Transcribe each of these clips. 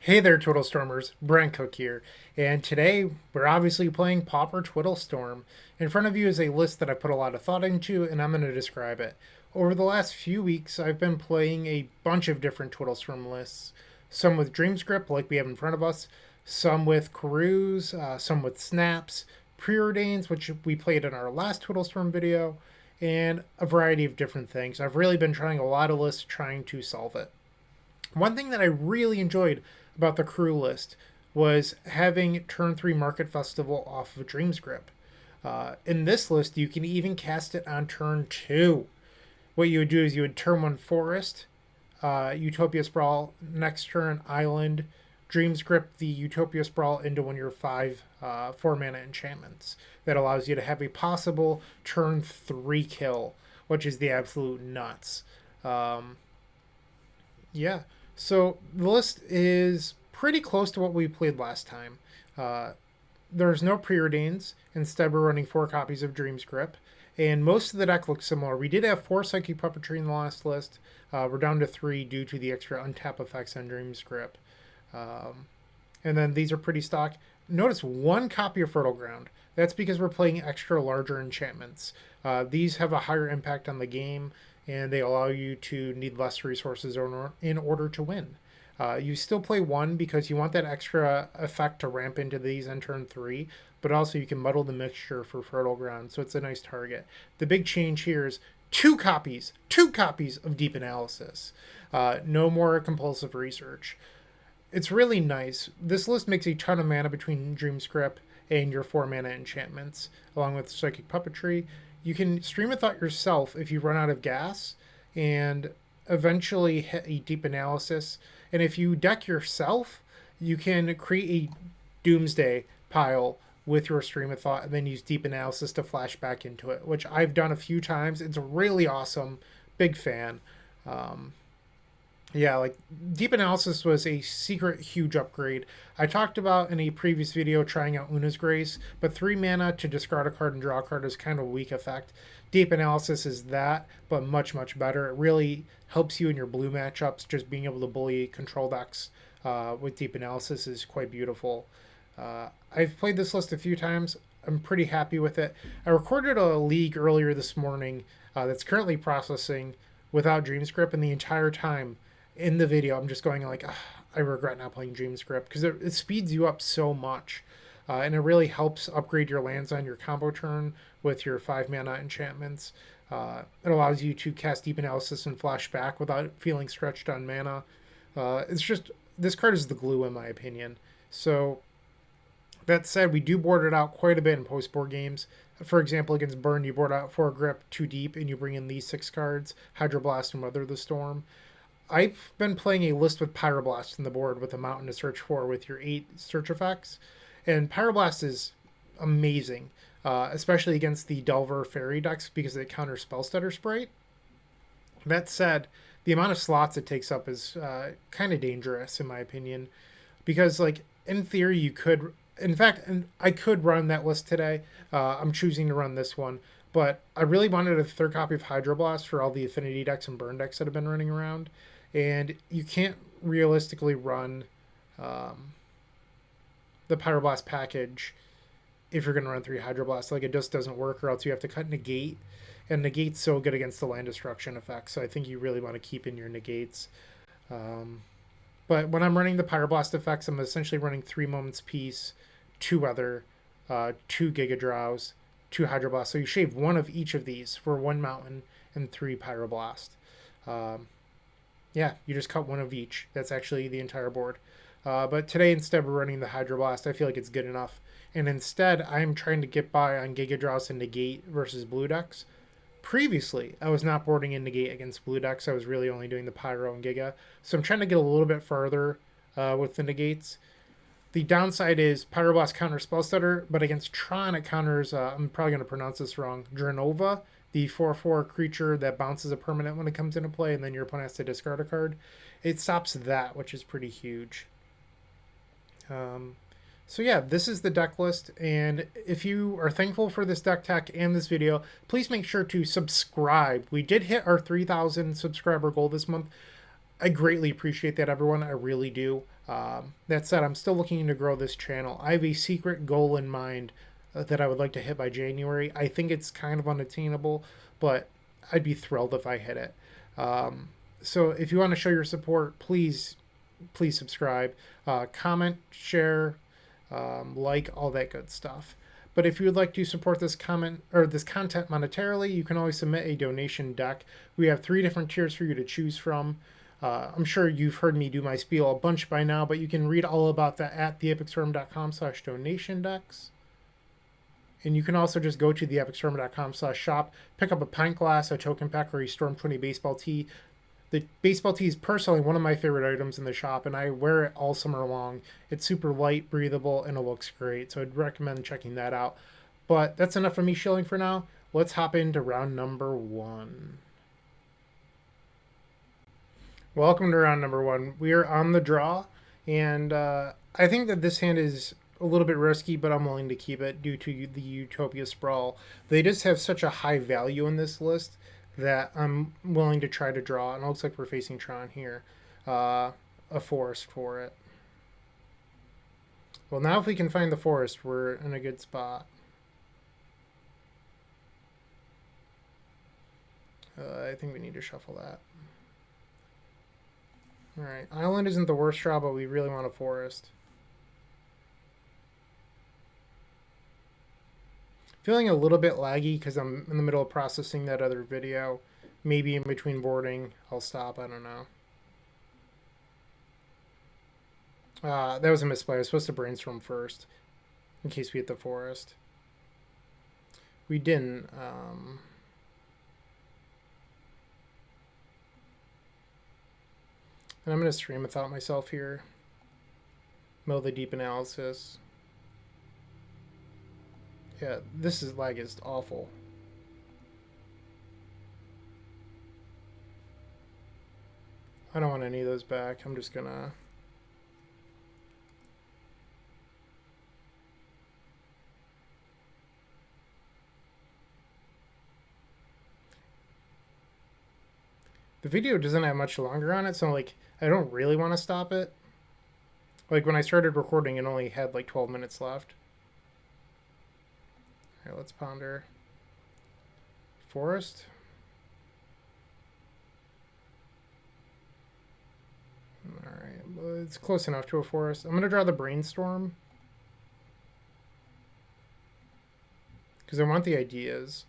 Hey there, Twiddle Stormers. Bryant Cook here, and today we're obviously playing Pauper Twiddle Storm. In front of you is a list that I put a lot of thought into, and I'm going to describe it. Over the last few weeks, I've been playing a bunch of different Twiddle Storm lists. Some with Dreamscript, like we have in front of us, some with Carews, some with Snaps, Preordains, which we played in our last Twiddle Storm video, and a variety of different things. I've really been trying a lot of lists trying to solve it. One thing that I really enjoyed about the crew list was having turn 3 Market Festival off of Dreamscript. In this list, you can even cast it on turn 2. What you would do is you would turn 1 Forest, Utopia Sprawl, next turn Island, Dreamscript the Utopia Sprawl into one of your 4 mana enchantments. That allows you to have a possible turn 3 kill, which is the absolute nuts. Yeah. So the list is pretty close to what we played last time. There's no preordains. Instead, we're running 4 copies of Dreamscript. And most of the deck looks similar. We did have 4 Psychic Puppetry in the last list. We're down to 3 due to the extra untap effects on Dreamscript. And then these are pretty stock. Notice 1 copy of Fertile Ground. That's because we're playing extra larger enchantments. These have a higher impact on the game, and they allow you to need less resources in order to win. You still play 1 because you want that extra effect to ramp into these on turn 3, but also you can muddle the mixture for Fertile Ground, so it's a nice target. The big change here is 2 copies of Deep Analysis. No more compulsive research. It's really nice. This list makes a ton of mana between Dreamscript and your 4 mana enchantments, along with Psychic Puppetry. You can stream a thought yourself if you run out of gas and eventually hit a deep analysis. And if you deck yourself, you can create a doomsday pile with your stream of thought and then use deep analysis to flash back into it, which I've done a few times. It's really awesome. Big fan. Yeah, like Deep Analysis was a secret huge upgrade. I talked about in a previous video trying out Una's Grace, but 3 mana to discard a card and draw a card is kind of a weak effect. Deep Analysis is that, but much, much better. It really helps you in your blue matchups. Just being able to bully control decks with Deep Analysis is quite beautiful. I've played this list a few times. I'm pretty happy with it. I recorded a league earlier this morning that's currently processing without Dreamscript, and the entire time in the video, I'm just going like, I regret not playing Dreamscript because it speeds you up so much. And it really helps upgrade your lands on your combo turn with your 5 mana enchantments. It allows you to cast Deep Analysis and Flashback without feeling stretched on mana. It's just, this card is the glue in my opinion. So that said, we do board it out quite a bit in post-board games. For example, against Burn, you board out 4 Grip, 2 Deep, and you bring in these 6 cards, Hydroblast and Weather the Storm. I've been playing a list with PauperRBust in the board with a mountain to search for with your 8 search effects. And PauperRBust is amazing, especially against the Delver Fairy decks because they counter Spellstutter Sprite. That said, the amount of slots it takes up is kind of dangerous in my opinion. Because, like, in theory, you could... In fact, I could run that list today. I'm choosing to run this one. But I really wanted a 3rd copy of Hydroblast for all the Affinity decks and Burn decks that have been running around. And you can't realistically run the PauperRBust package if you're going to run 3 Hydroblast. Like, it just doesn't work, or else you have to cut Negate. And Negate's so good against the land destruction effects, so I think you really want to keep in your Negates. But when I'm running the PauperRBust effects, I'm essentially running 3 Moments Peace, 2 Weather, 2 Giga Drows, 2 Hydroblast. So you shave 1 of each of these for 1 Mountain and 3 PauperRBust. Yeah, you just cut 1 of each. That's actually the entire board. But today, instead, we're running the Hydroblast. I feel like it's good enough. And instead, I'm trying to get by on Giga Drows and Negate versus blue decks. Previously, I was not boarding in Negate against blue decks. I was really only doing the Pyro and Giga. So I'm trying to get a little bit farther with the Negates. The downside is PauperRBust counters Spellstutter, but against Tron it counters, I'm probably going to pronounce this wrong, Drenova, the 4/4 creature that bounces a permanent when it comes into play, and then your opponent has to discard a card. It stops that, which is pretty huge. So yeah, this is the deck list, and if you are thankful for this deck tech and this video, please make sure to subscribe. We did hit our 3,000 subscriber goal this month. I greatly appreciate that, everyone. I really do. That said, I'm still looking to grow this channel. I have a secret goal in mind that I would like to hit by January. I think it's kind of unattainable, but I'd be thrilled if I hit it. So if you want to show your support, please subscribe, comment, share, like, all that good stuff. But if you would like to support this content monetarily, you can always submit a donation deck. We have 3 different tiers for you to choose from. I'm sure you've heard me do my spiel a bunch by now, but you can read all about that at theepicstorm.com/donation decks. And you can also just go to theepicstorm.com/shop, pick up a pint glass, a token pack, or a Storm 20 baseball tee. The baseball tee is personally one of my favorite items in the shop, and I wear it all summer long. It's super light, breathable, and it looks great, so I'd recommend checking that out. But that's enough of me shilling for now. Let's hop into round number 1. Welcome to round number 1. We are on the draw, and I think that this hand is a little bit risky, but I'm willing to keep it due to the Utopia Sprawl. They just have such a high value in this list that I'm willing to try to draw, and it looks like we're facing Tron here. A forest for it. Well, now if we can find the forest, we're in a good spot. I think we need to shuffle that. Alright, island isn't the worst draw, but we really want a forest. Feeling a little bit laggy because I'm in the middle of processing that other video. Maybe in between boarding, I'll stop. I don't know. That was a misplay. I was supposed to brainstorm first in case we hit the forest. We didn't. And I'm going to stream without myself here. Mill the deep analysis. Yeah, this lag is awful. I don't want any of those back. I'm just gonna... The video doesn't have much longer on it, so like I don't really want to stop it. Like when I started recording, it only had like 12 minutes left. All right, let's ponder. Forest. All right, well, it's close enough to a forest. I'm gonna draw the brainstorm because I want the ideas.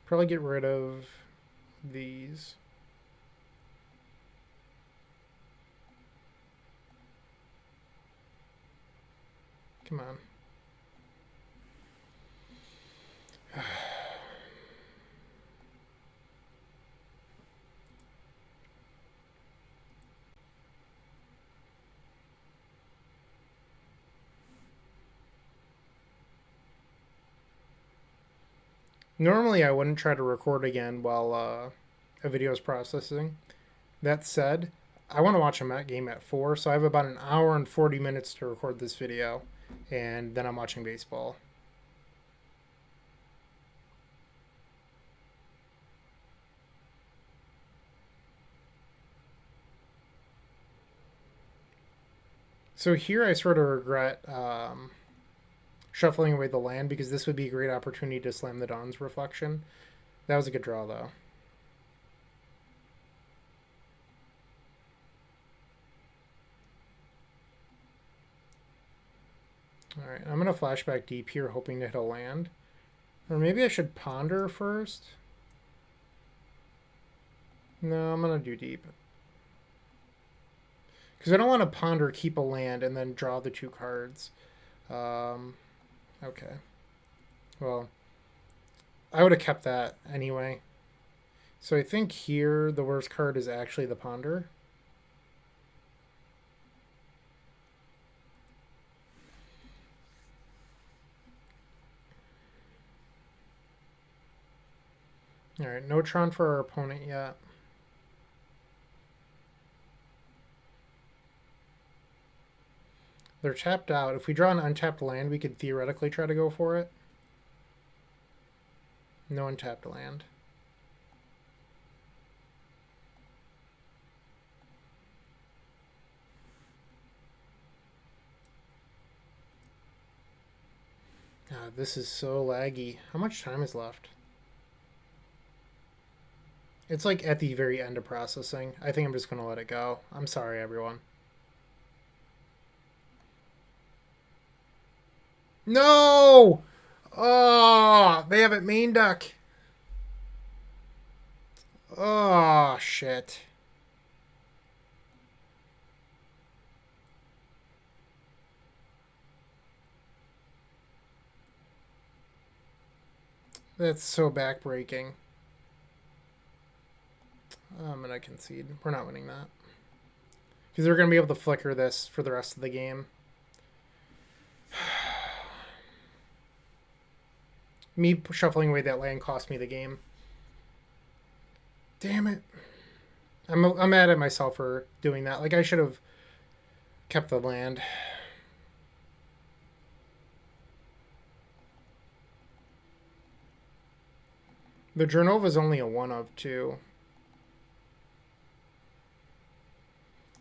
Probably get rid of these. Come on. Normally I wouldn't try to record again while a video is processing. That said, I want to watch a Met game at 4, so I have about an hour and 40 minutes to record this video, and then I'm watching baseball. So here I sort of regret shuffling away the land because this would be a great opportunity to slam the Dawn's Reflection. That was a good draw, though. Alright, I'm going to flashback deep here, hoping to hit a land. Or maybe I should ponder first. No, I'm going to do deep. Because I don't want to ponder, keep a land, and then draw the 2 cards. Okay. Well, I would have kept that anyway. So I think here the worst card is actually the ponder. Alright, no Tron for our opponent yet. They're tapped out. If we draw an untapped land, we could theoretically try to go for it. No untapped land. God, this is so laggy. How much time is left? It's like at the very end of processing. I think I'm just going to let it go. I'm sorry, everyone. No! Oh, they have it main deck. Oh, shit. That's so backbreaking. I'm going to concede. We're not winning that. Because they're going to be able to flicker this for the rest of the game. Me shuffling away that land cost me the game. Damn it. I'm mad at myself for doing that. Like, I should have kept the land. The Drenova is only a 1 of 2.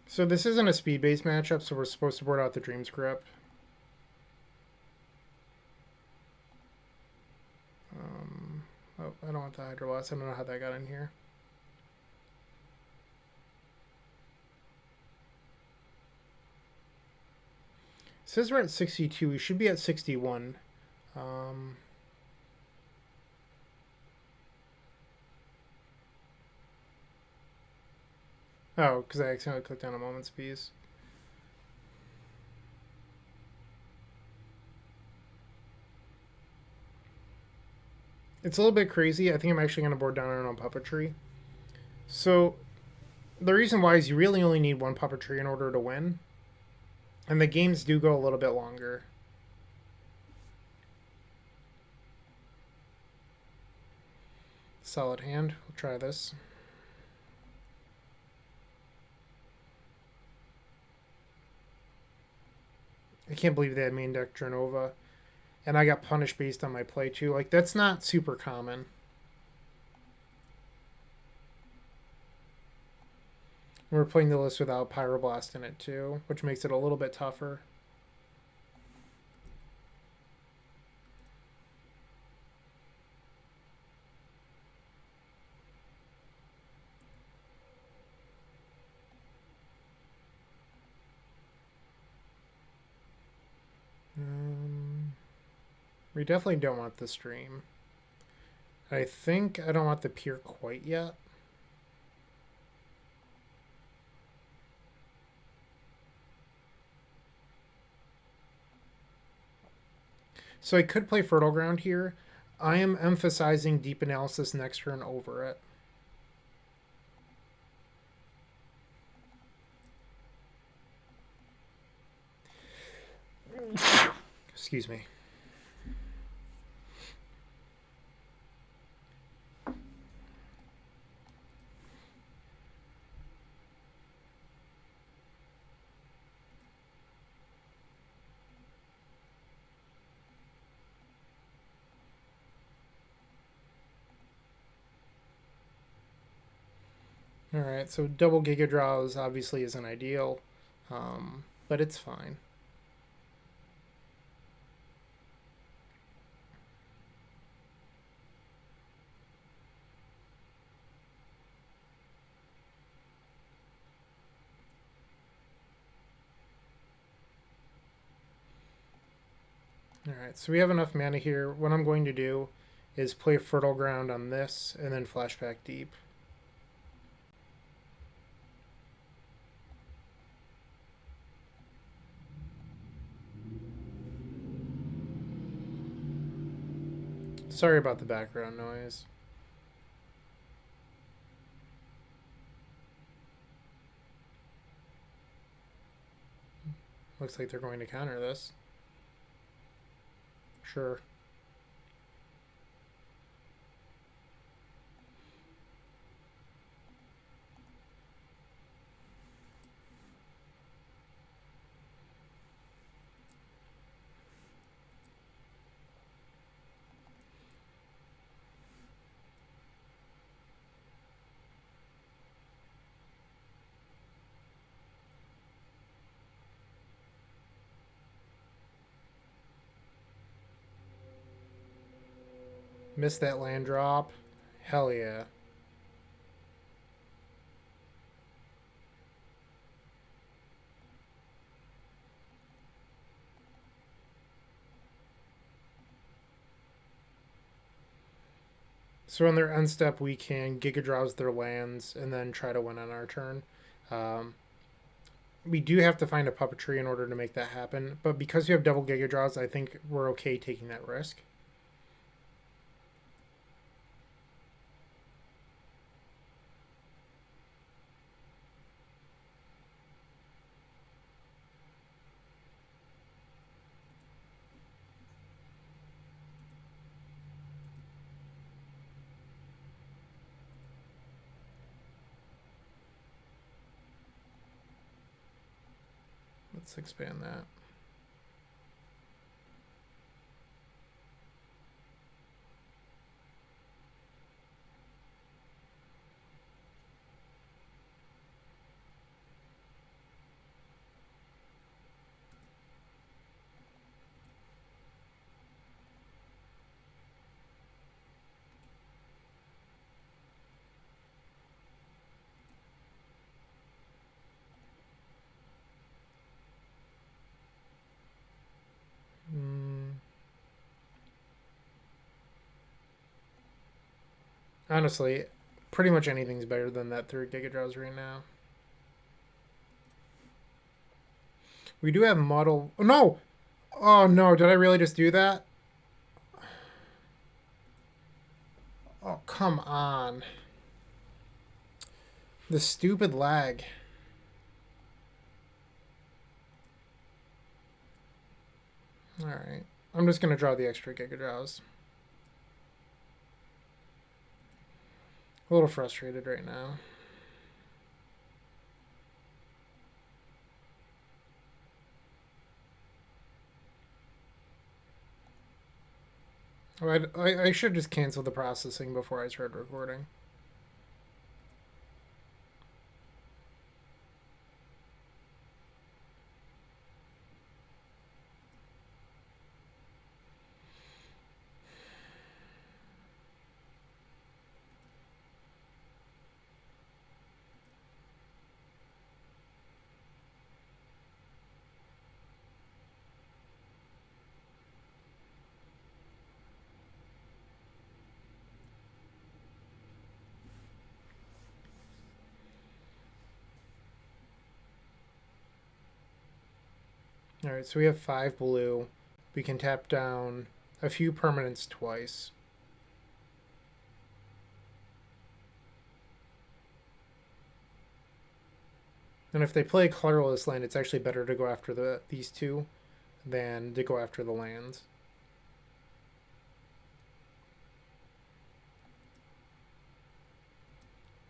So this isn't a speed-based matchup, so we're supposed to board out the Dream's Grip. Oh, I don't want the Hydroblast. I don't know how that got in here. It says we're at 62. We should be at 61. Oh, because I accidentally clicked on a Moment's Piece. It's a little bit crazy. I think I'm actually going to board down on Puppetry. So, the reason why is you really only need one Puppetry in order to win. And the games do go a little bit longer. Solid hand. We'll try this. I can't believe they had main deck Drenova. And I got punished based on my play too. Like, that's not super common. We're playing the list without PauperRBust in it too, which makes it a little bit tougher. We definitely don't want the stream. I think I don't want the pier quite yet. So I could play Fertile Ground here. I am emphasizing Deep Analysis next turn over it. Excuse me. Alright, so double Giga Draws obviously isn't ideal, but it's fine. Alright, so we have enough mana here. What I'm going to do is play Fertile Ground on this, and then Flashback Deep. Sorry about the background noise. Looks like they're going to counter this. Sure. Missed that land drop. Hell yeah. So on their end step, we can Giga Draws their lands and then try to win on our turn. Um, we do have to find a puppetry in order to make that happen, but because you have double Giga Draws, I think we're okay taking that risk. Let's expand that. Honestly, pretty much anything's better than that 3 Giga Draws right now. We do have model. Oh, no! Oh no, did I really just do that? Oh, come on. The stupid lag. Alright. I'm just going to draw the extra Giga Draws. A little frustrated right now. I should just cancel the processing before I start recording. Alright, so we have 5 blue. We can tap down a few permanents twice. And if they play a colorless land, it's actually better to go after these two than to go after the lands.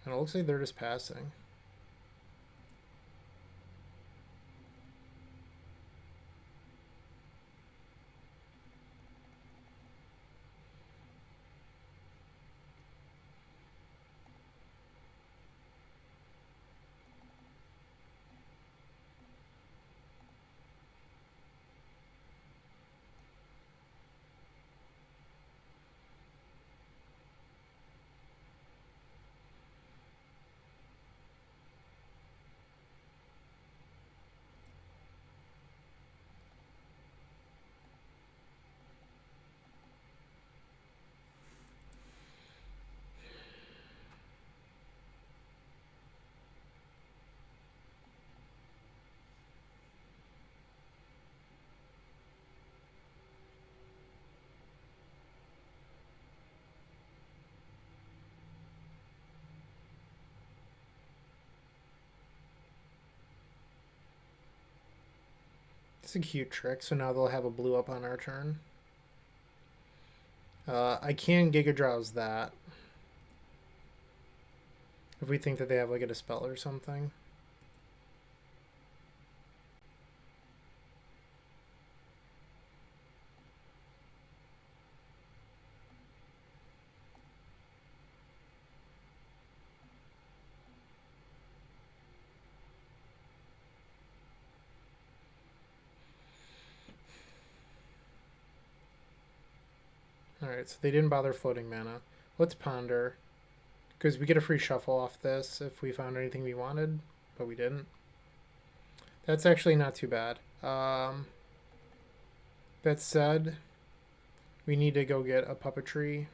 And it looks like they're just passing. It's a cute trick, so now they'll have a blue up on our turn. I can Giga Drowse that. If we think that they have like a Dispel or something. Alright, so they didn't bother floating mana. Let's ponder. Because we get a free shuffle off this if we found anything we wanted, but we didn't. That's actually not too bad. That said, we need to go get a puppetry.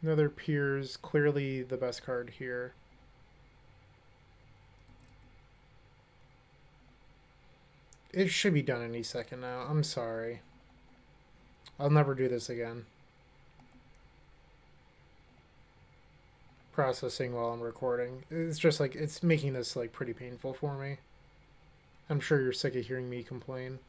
Another Pier's clearly the best card here. It should be done any second now. I'm sorry. I'll never do this again. Processing while I'm recording. It's just like, it's making this like pretty painful for me. I'm sure you're sick of hearing me complain.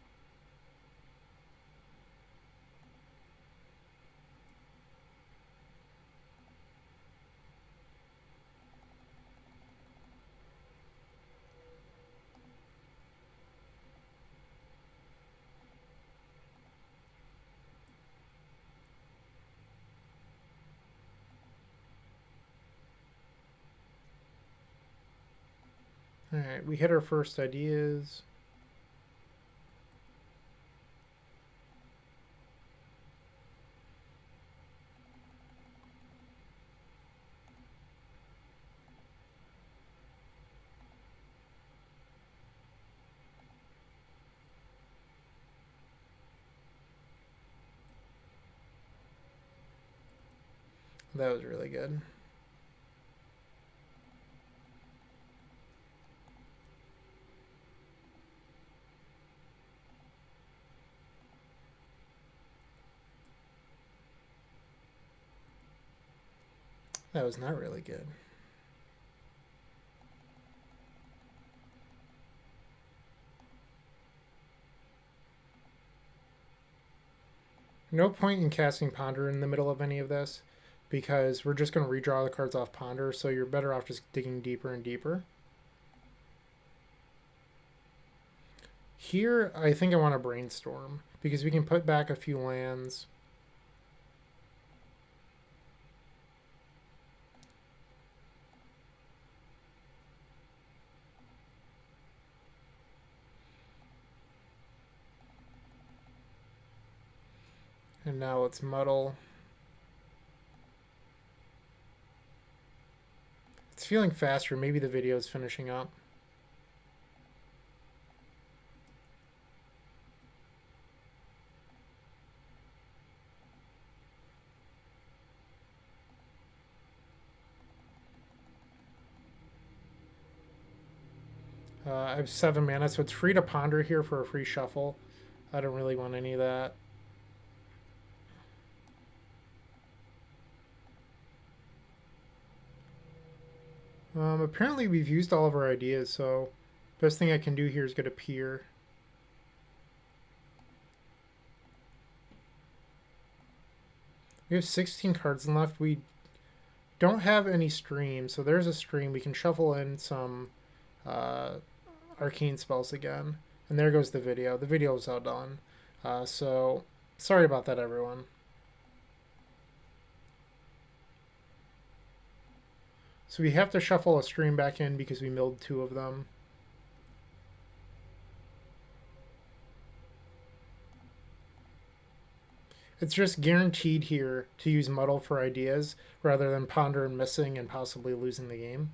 Alright, we hit our first ideas. That was really good. That was not really good. No point in casting Ponder in the middle of any of this, because we're just going to redraw the cards off Ponder, so you're better off just digging deeper and deeper. Here, I think I want to brainstorm, because we can put back a few lands. And now let's muddle. It's feeling faster. Maybe the video is finishing up. I have 7 mana, so it's free to ponder here for a free shuffle. I don't really want any of that. Apparently we've used all of our ideas, so best thing I can do here is get a Pier. We have 16 cards left. We don't have any stream, so there's a stream. We can shuffle in some arcane spells again. And there goes the video. The video is all done. So sorry about that, everyone. So we have to shuffle a stream back in because we milled 2 of them. It's just guaranteed here to use muddle for ideas rather than ponder and missing and possibly losing the game.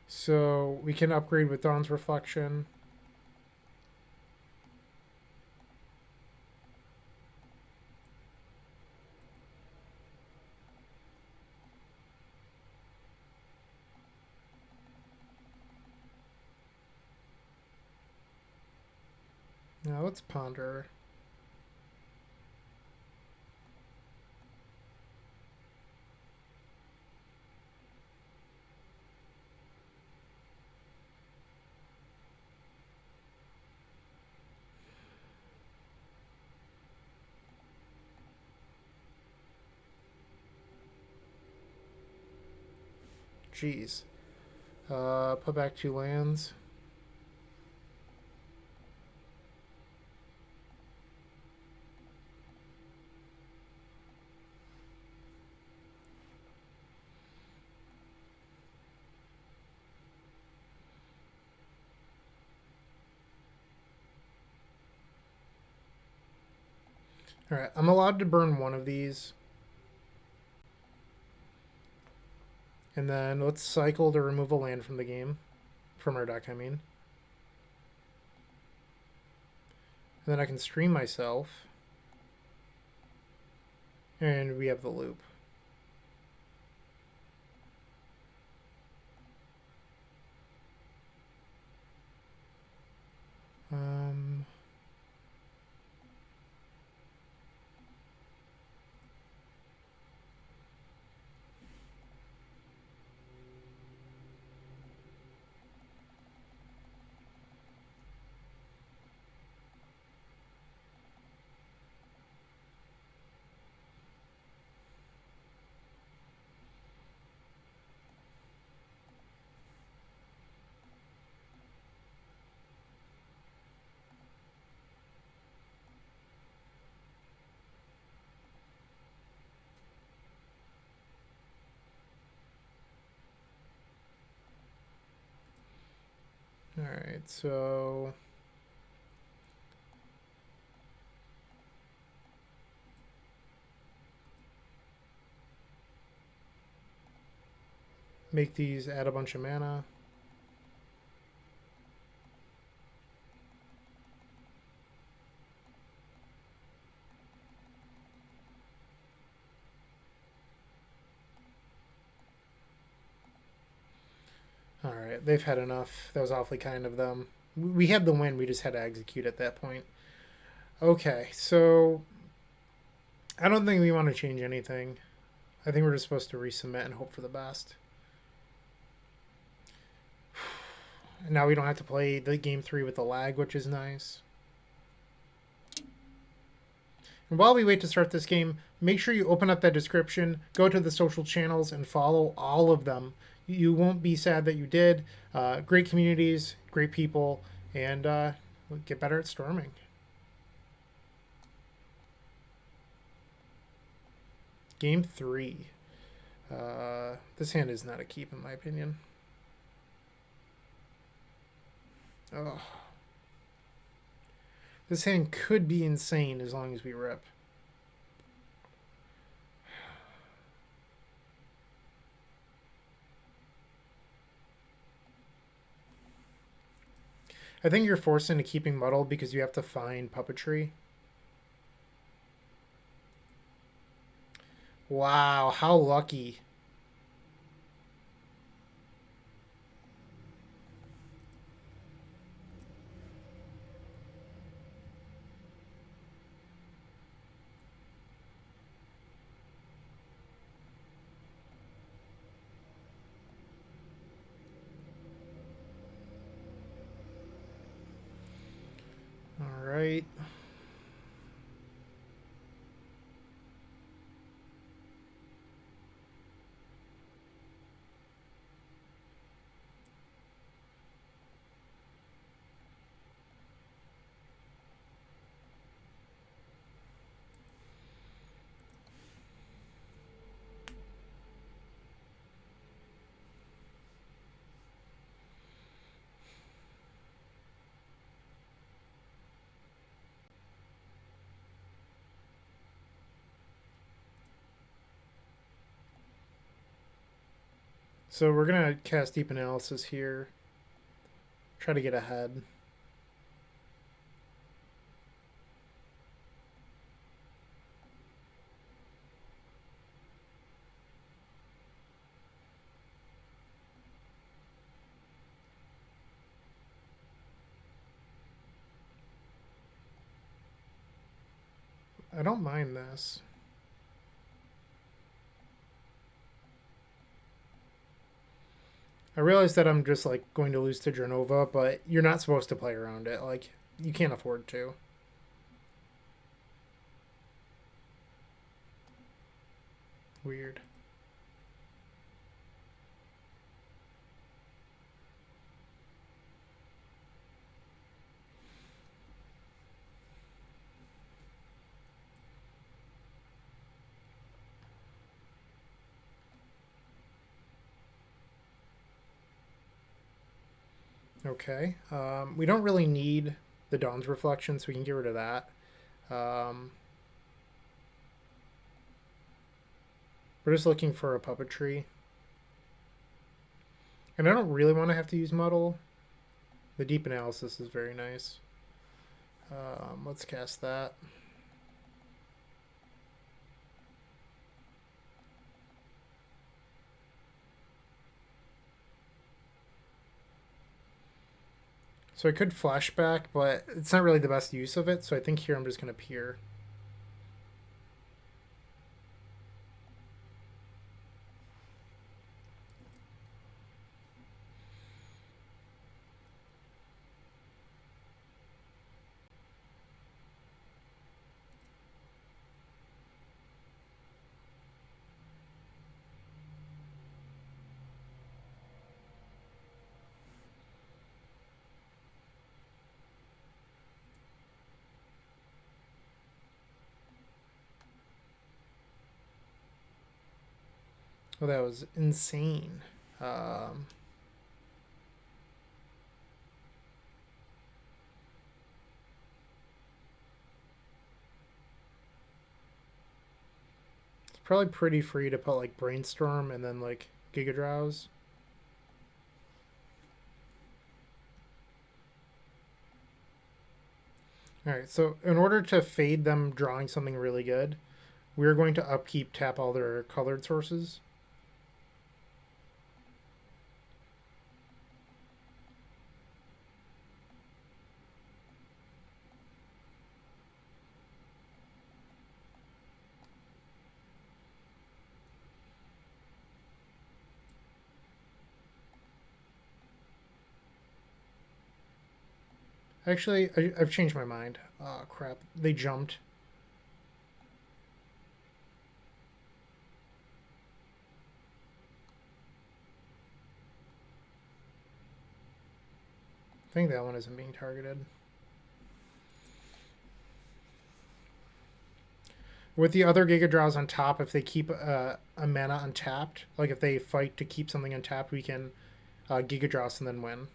So we can upgrade with Dawn's Reflection. Now let's ponder. Jeez. Put back 2 lands. Alright, I'm allowed to burn one of these. And then let's cycle to remove a land from the game. From our deck, I mean. And then I can stream myself. And we have the loop. Alright, so make these add a bunch of mana. Alright, they've had enough. That was awfully kind of them. We had the win, we just had to execute at that point. Okay, so I don't think we want to change anything. I think we're just supposed to resubmit and hope for the best. And now we don't have to play the game 3 with the lag, which is nice. And while we wait to start this game, make sure you open up that description, go to the social channels, and follow all of them. You won't be sad that you did. Great communities, great people, and we'll get better at storming. Game 3. This hand is not a keep, in my opinion. Oh. This hand could be insane as long as we rip. I think you're forced into keeping Muddle because you have to find Puppetry. Wow, how lucky. All right. So we're going to cast Deep Analysis here. Try to get ahead. I don't mind this. I realize that I'm just like going to lose to Drenova, but you're not supposed to play around it. Like, you can't afford to. Weird. Okay. We don't really need the Dawn's Reflection, so we can get rid of that. We're just looking for a puppetry. And I don't really want to have to use Muddle. The Deep Analysis is very nice. Let's cast that. So I could flashback, but it's not really the best use of it, so I think here I'm just going to peer. Oh, that was insane. It's probably pretty free to put like Brainstorm and then like Giga Drowse. Alright, so in order to fade them drawing something really good, we're going to upkeep tap all their colored sources. Actually, I've changed my mind. Oh, crap. They jumped. I think that one isn't being targeted. With the other Giga Draws on top, if they keep a mana untapped, like if they fight to keep something untapped, we can Giga Draws and then win.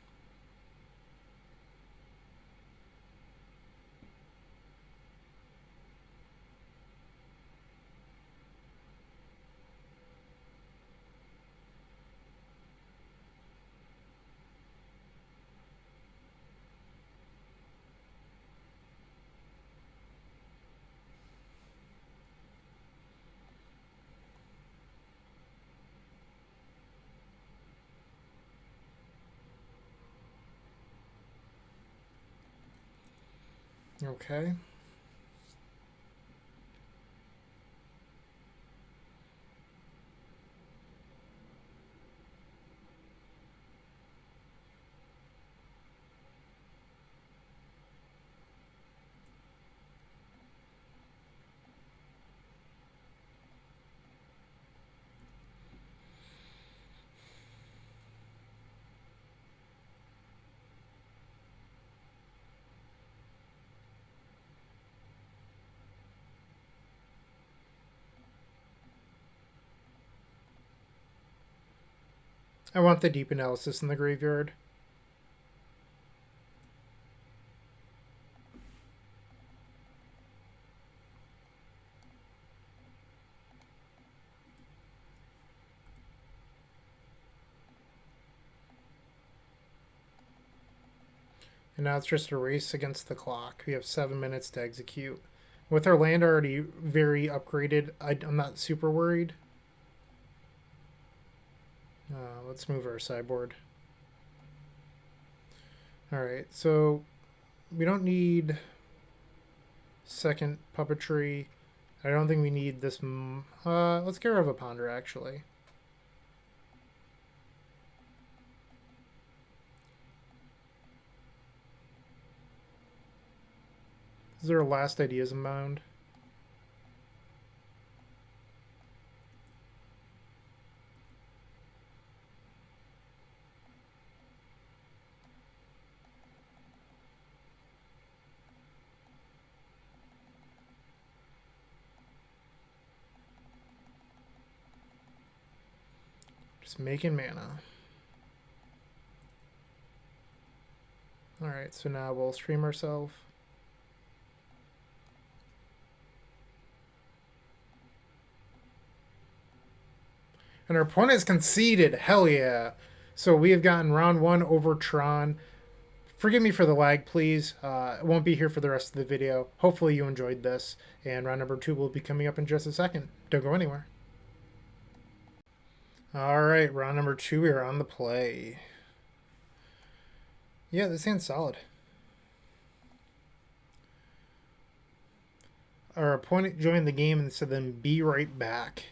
Okay. I want the Deep Analysis in the graveyard. And now it's just a race against the clock. We have 7 minutes to execute. With our land already very upgraded, I'm not super worried. Let's move our sideboard. Alright, so we don't need second puppetry. I don't think we need this. Let's get rid of a ponder, actually. This is our last Ideas Unbound. Just making mana. Alright, so now we'll stream ourselves. And our opponent is conceded. Hell yeah. So we have gotten round 1 over Tron. Forgive me for the lag, please. It won't be here for the rest of the video. Hopefully you enjoyed this. And round number 2 will be coming up in just a second. Don't go anywhere. Alright, round number 2, we are on the play. Yeah, this hand's solid. Our opponent joined the game and said then be right back.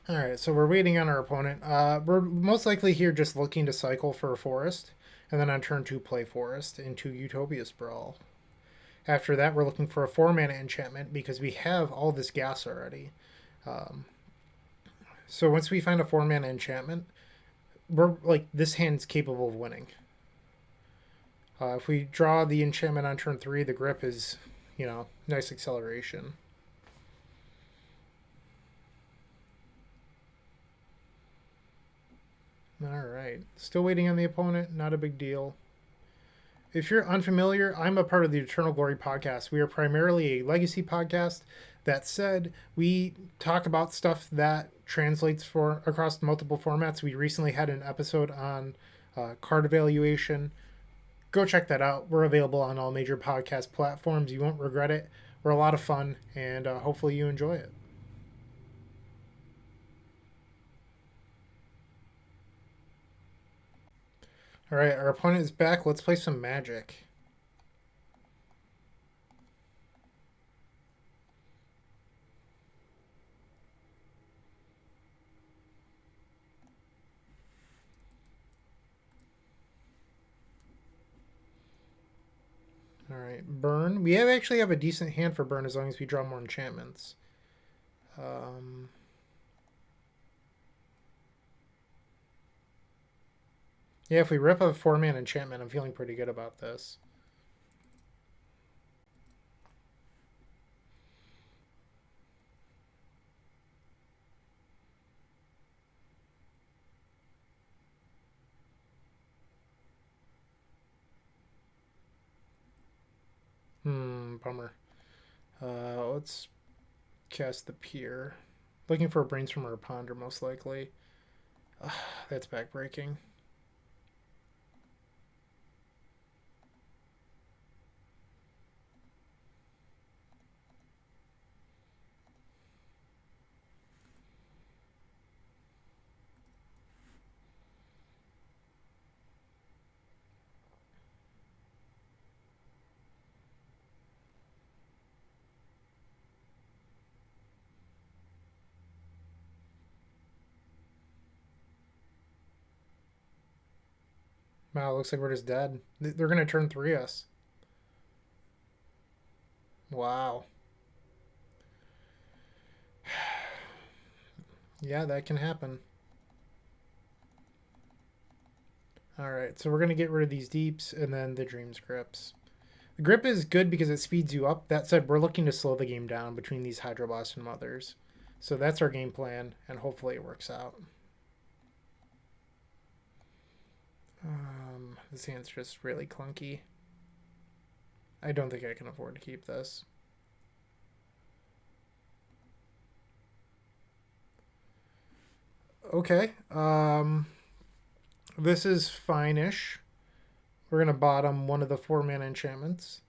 Alright, so we're waiting on our opponent. We're most likely here just looking to cycle for a forest, and then on turn 2 play forest into Utopia Sprawl. After that, we're looking for a 4-mana enchantment because we have all this gas already. So once we find a 4-mana enchantment, we're like, this hand's capable of winning. If we draw the enchantment on turn 3, the grip is, you know, nice acceleration. Alright, still waiting on the opponent, not a big deal. If you're unfamiliar, I'm a part of the Eternal Glory podcast. We are primarily a legacy podcast. That said, we talk about stuff that translates for across multiple formats. We recently had an episode on card evaluation. Go check that out. We're available on all major podcast platforms. You won't regret it. We're a lot of fun, and hopefully you enjoy it. Alright, our opponent is back. Let's play some Magic. Alright, burn. We actually have a decent hand for burn as long as we draw more enchantments. Yeah, if we rip a 4-mana enchantment, I'm feeling pretty good about this. Bummer. Let's cast the Pier. Looking for a Brainstorm or a Ponder, most likely. That's backbreaking. Wow, looks like we're just dead. They're going to turn 3 us. Wow. Yeah, that can happen. Alright, so we're going to get rid of these deeps and then the Dreams Grips. The grip is good because it speeds you up. That said, we're looking to slow the game down between these Hydroblast and Mothers. So that's our game plan, and hopefully it works out. This hand's just really clunky. I don't think I can afford to keep this. Okay. This is fine-ish. We're going to bottom one of the 4-mana enchantments.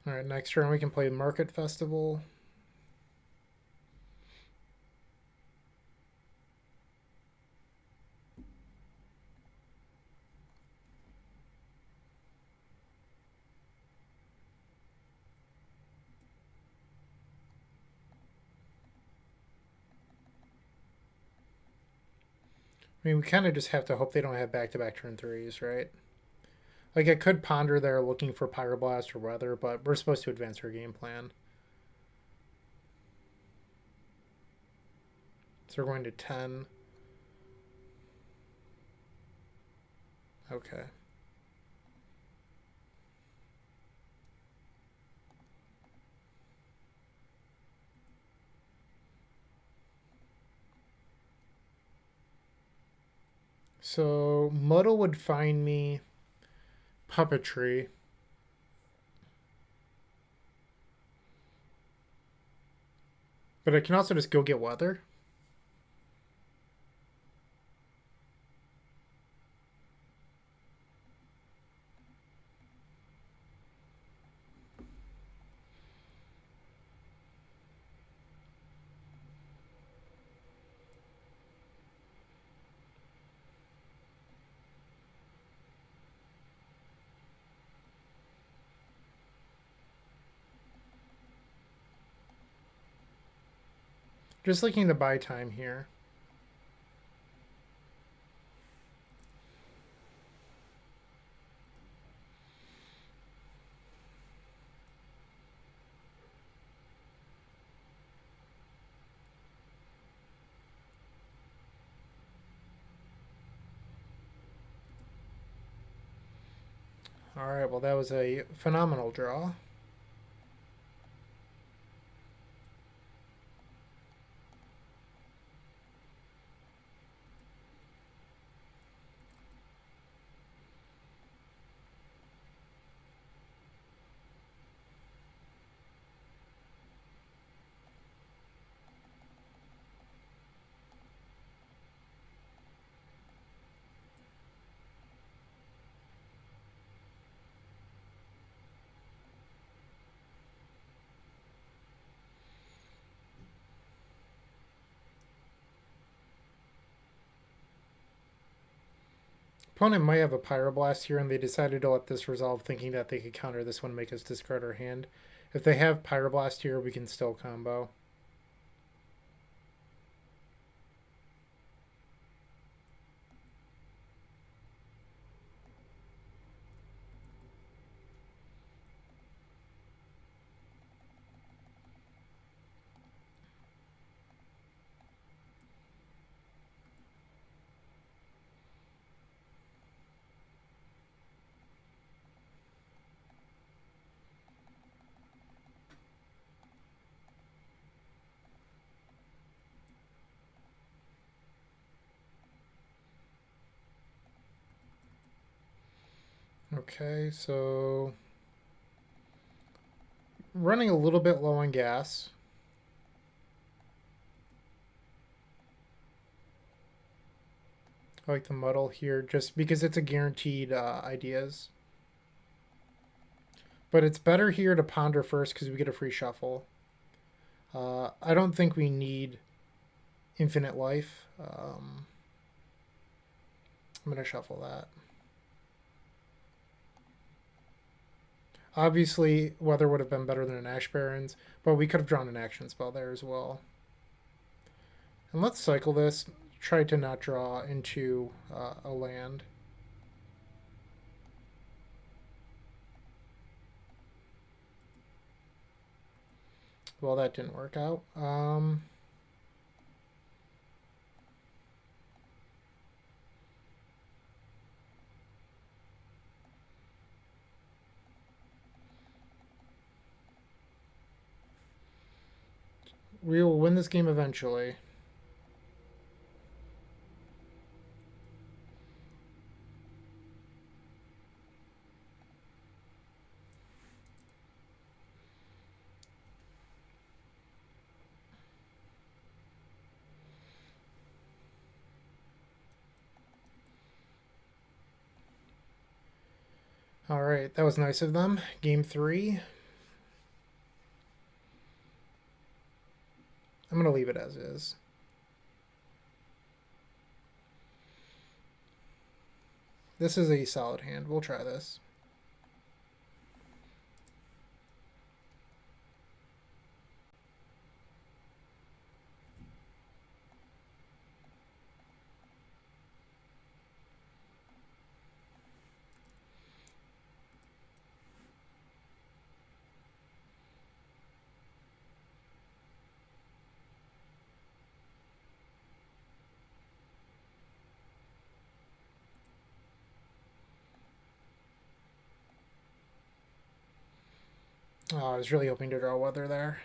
Alright, next turn we can play Market Festival. I mean, we kind of just have to hope they don't have back-to-back turn 3s, right? Like, I could ponder there looking for PauperRBust or Weather, but we're supposed to advance our game plan. So we're going to 10. Okay. So Muddle would find me Puppetry. But I can also just go get Weather. Just looking to buy time here. All right, well, that was a phenomenal draw. Opponent might have a Pyroblast here, and they decided to let this resolve thinking that they could counter this one and make us discard our hand. If they have Pyroblast here, we can still combo. Okay, so running a little bit low on gas. I like the Muddle here just because it's a guaranteed ideas. But it's better here to ponder first because we get a free shuffle. I don't think we need infinite life. I'm going to shuffle that. Obviously, Weather would have been better than an Ash Barrens, but we could have drawn an action spell there as well. And let's cycle this. Try to not draw into a land. Well, that didn't work out. We will win this game eventually. All right, that was nice of them. Game 3. I'm going to leave it as is. This is a solid hand. We'll try this. Oh, I was really hoping to draw weather there.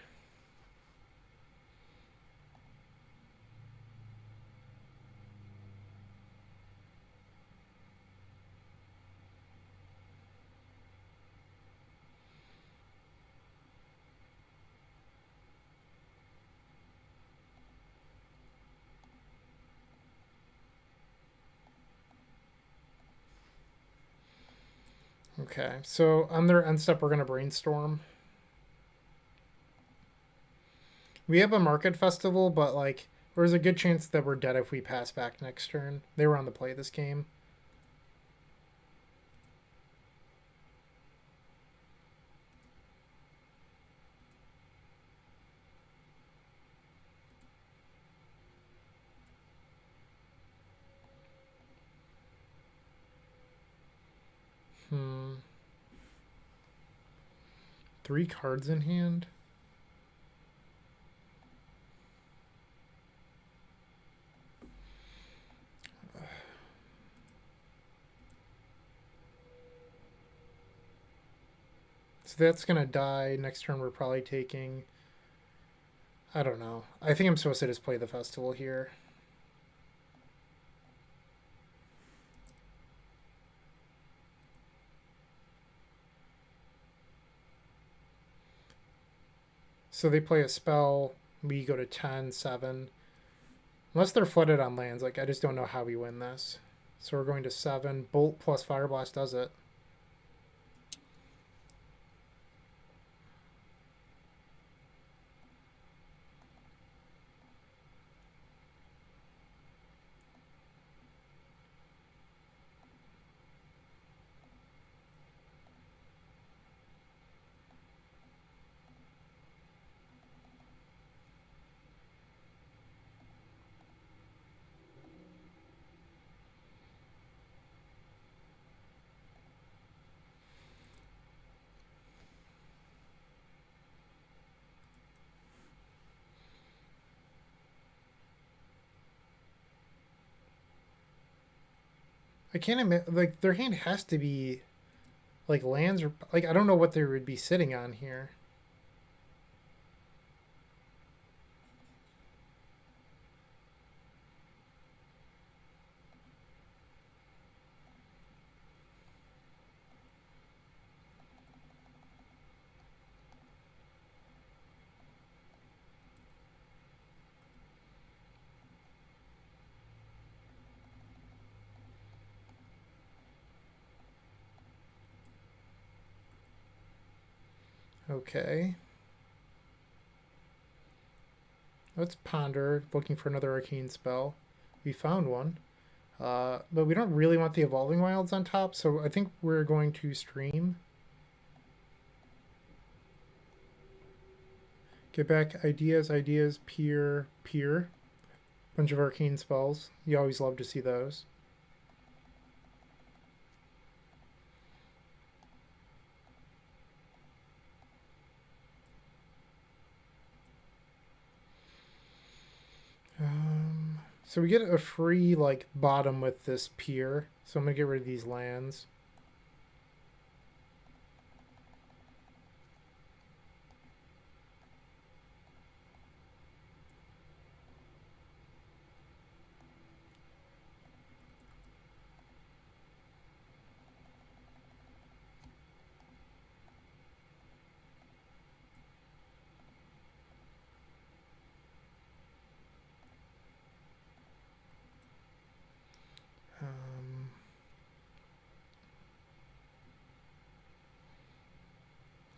Okay, so on their end step, we're going to brainstorm. We have a market festival, but like there's a good chance that we're dead if we pass back next turn. They were on the play this game. Hmm. 3 cards in hand. So that's going to die. Next turn, we're probably taking... I don't know. I think I'm supposed to just play the festival here. So they play a spell. We go to 10, 7. Unless they're flooded on lands. Like, I just don't know how we win this. So we're going to 7. Bolt plus Fire Blast does it. I can't admit, like, their hand has to be, like, lands or, like, I don't know what they would be sitting on here. Okay. Let's ponder, looking for another arcane spell. We found one. But we don't really want the Evolving Wilds on top, so I think we're going to stream. Get back ideas, peer. Bunch of arcane spells. You always love to see those. So we get a free, like, bottom with this pier. So I'm going to get rid of these lands.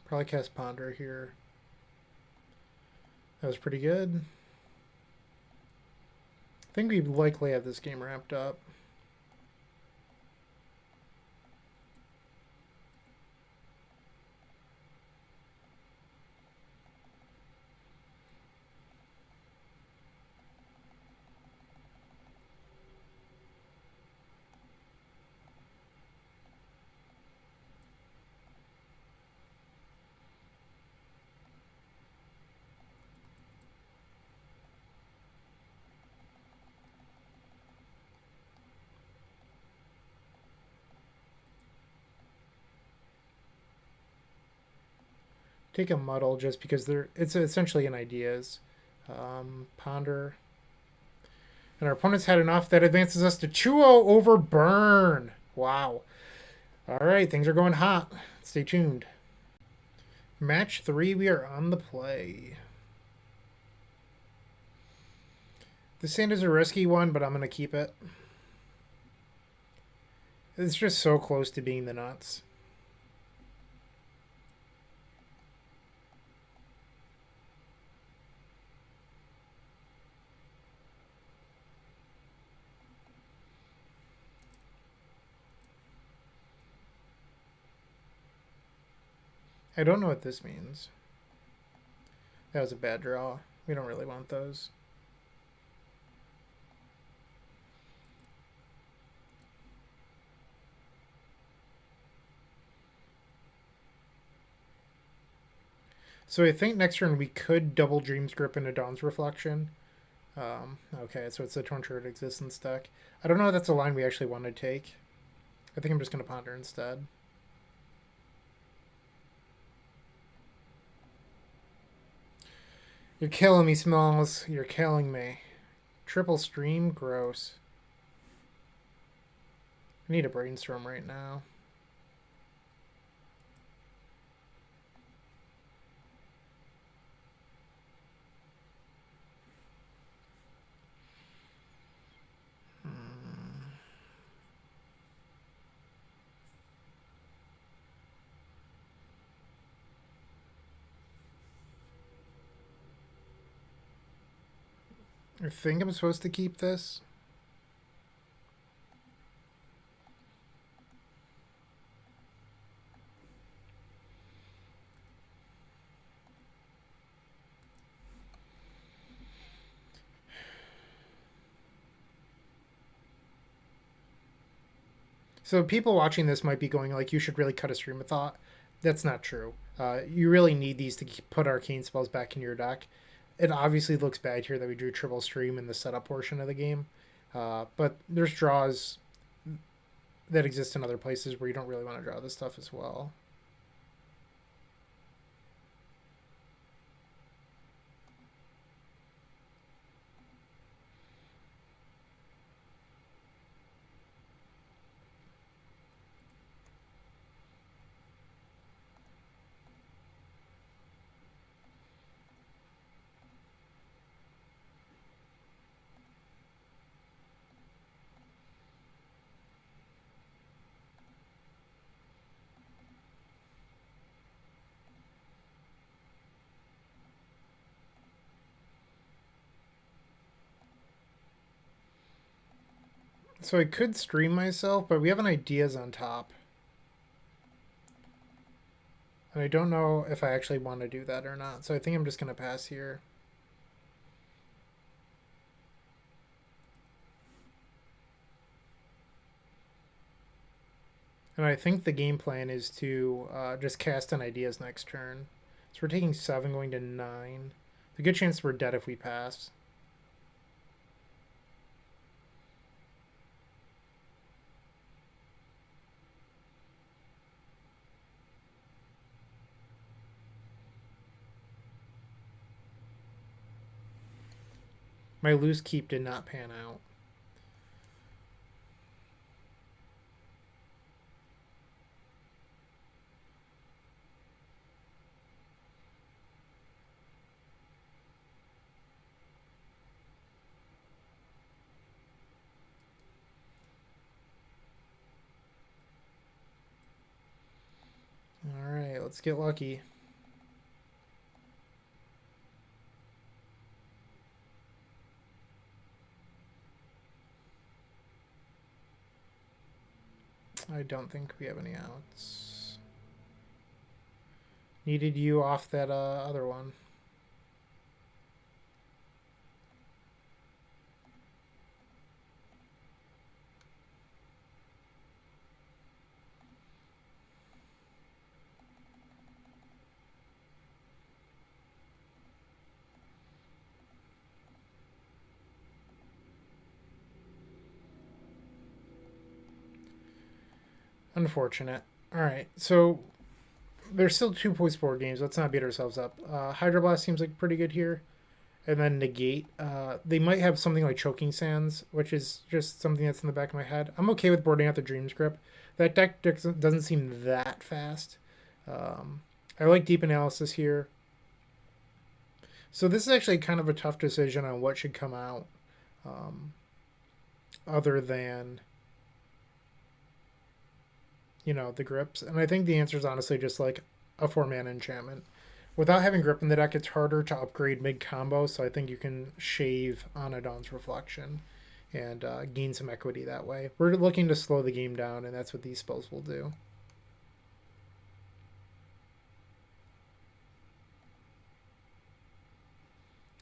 Probably cast Ponder here. That was pretty good. I think we likely have this game wrapped up. Take a muddle just because it's essentially an ideas. Ponder. And our opponent's had enough. That advances us to 2-0 over Burn. Wow. All right, things are going hot. Stay tuned. Match 3, we are on the play. This hand is a risky one, but I'm going to keep it. It's just so close to being the nuts. I don't know what this means. That was a bad draw. We don't really want those. So I think next turn we could double Dream's Grip into Dawn's Reflection. Okay, so it's a Tortured Existence deck. I don't know if that's a line we actually want to take. I think I'm just going to Ponder instead. You're killing me, Smalls. You're killing me. Triple Stream? Gross. I need a Brainstorm right now. I think I'm supposed to keep this. So people watching this might be going like, you should really cut a stream of thought. That's not true. You really need these to put arcane spells back in your deck. It obviously looks bad here that we drew triple stream in the setup portion of the game. But there's draws that exist in other places where you don't really want to draw this stuff as well. So I could stream myself, but we have an Ideas on top. And I don't know if I actually want to do that or not. So I think I'm just going to pass here. And I think the game plan is to just cast an Ideas next turn. So we're taking 7, going to 9. There's a good chance we're dead if we pass. My loose keep did not pan out. All right, let's get lucky. I don't think we have any outs. Needed you off that other one. Unfortunate. All right, so There's still 2 points board games. Let's not beat ourselves up. Hydroblast seems like pretty good here. And then Negate. They might have something like Choking Sands, which is just something that's in the back of my head. I'm okay with boarding out the Dream Script. That deck doesn't seem that fast. I like Deep Analysis here. So this is actually kind of a tough decision on what should come out, other than, the grips. And I think the answer is honestly just like a 4-mana enchantment. Without having grip in the deck, it's harder to upgrade mid-combo, so I think you can shave on a Dawn's Reflection and gain some equity that way. We're looking to slow the game down, and that's what these spells will do.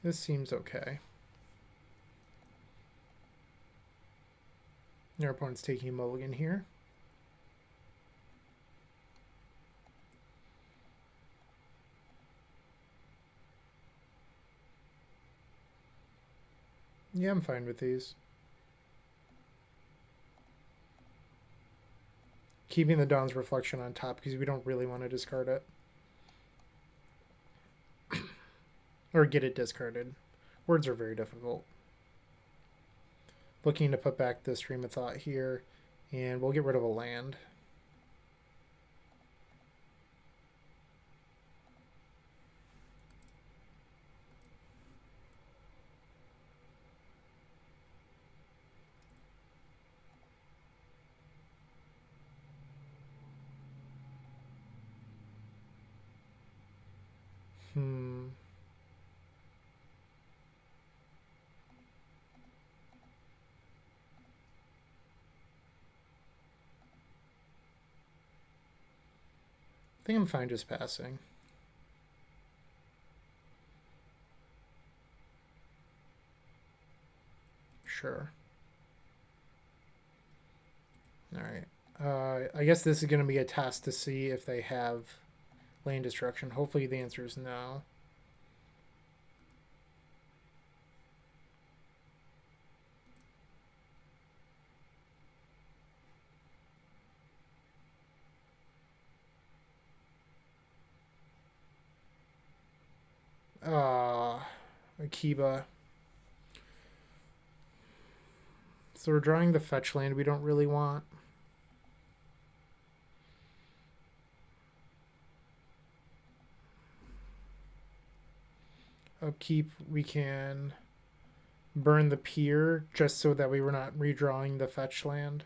This seems okay. Our opponent's taking a mulligan here. Yeah, I'm fine with these. Keeping the Dawn's Reflection on top because we don't really want to discard it. Or get it discarded. Words are very difficult. Looking to put back the Stream of Thought here, and we'll get rid of a land. I think I'm fine just passing. Sure. Alright. I guess this is going to be a test to see if they have land destruction. Hopefully the answer is no. Akiba. So we're drawing the fetch land we don't really want. Upkeep, we can burn the pier just so that we were not redrawing the fetch land.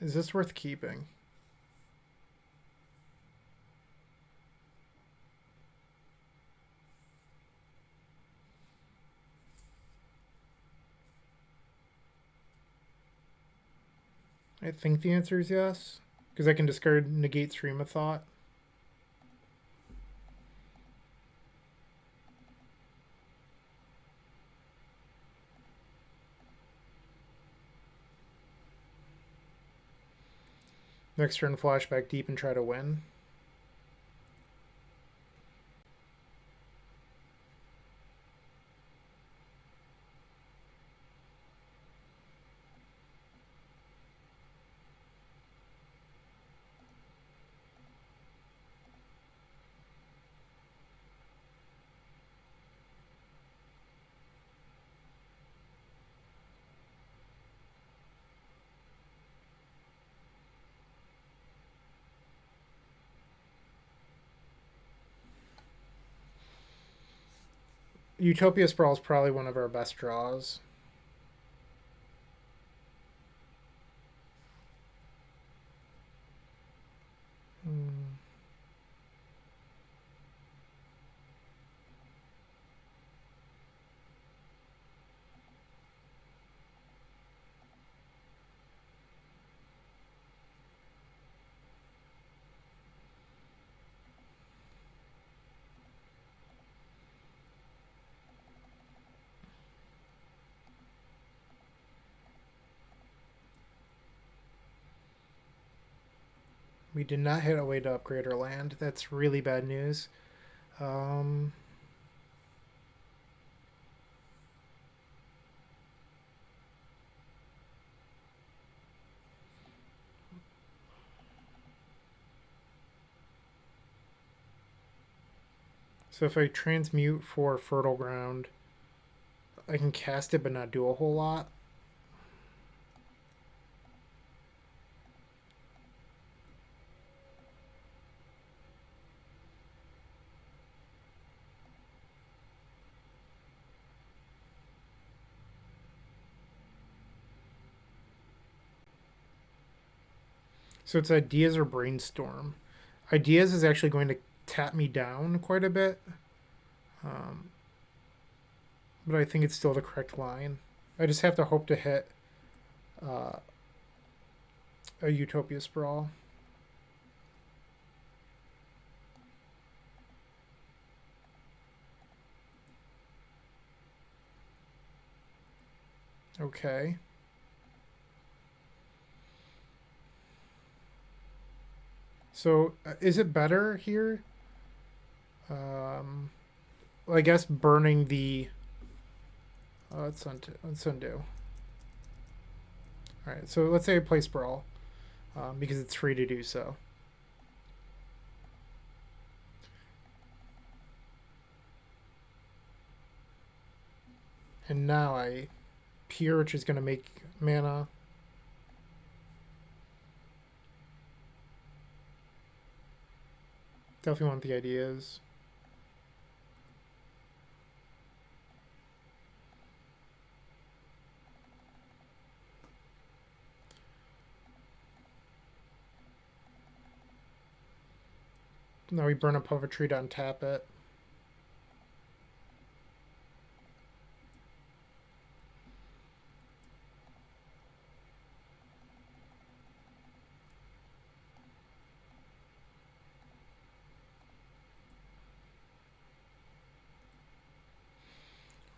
Is this worth keeping? I think the answer is yes, because I can discard Negate Stream of Thought. Next turn, Flashback Deep and try to win. Utopia Sprawl is probably one of our best draws. We did not hit a way to upgrade our land. That's really bad news. So if I transmute for Fertile Ground, I can cast it but not do a whole lot. So it's Ideas or Brainstorm. Ideas is actually going to tap me down quite a bit. But I think it's still the correct line. I just have to hope to hit a Utopia Sprawl. Okay. So is it better here? Well, I guess burning the... let's undo. Alright, so let's say I play Sprawl, because it's free to do so. And now I Peer, which is going to make mana. Definitely want the Ideas. Now we burn a Puppetry to untap it.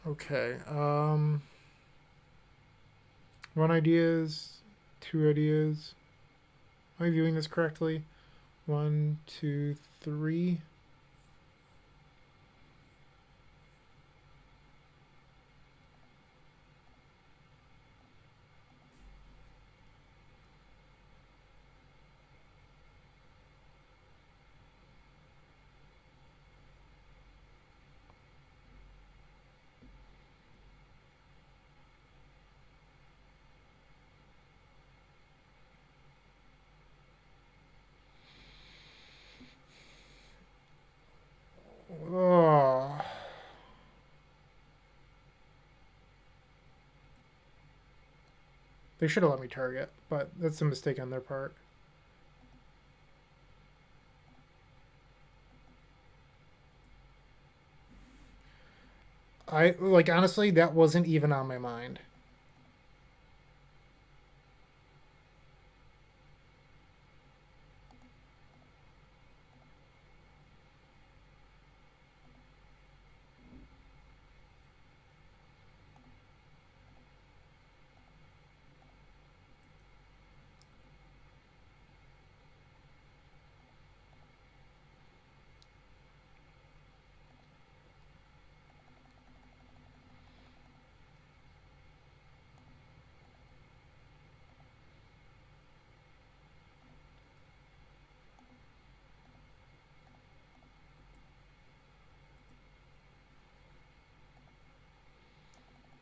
Okay. One Ideas, two Ideas. Am I viewing this correctly? 1, 2, 3. Oh. They should have let me target, but that's a mistake on their part. Honestly, that wasn't even on my mind.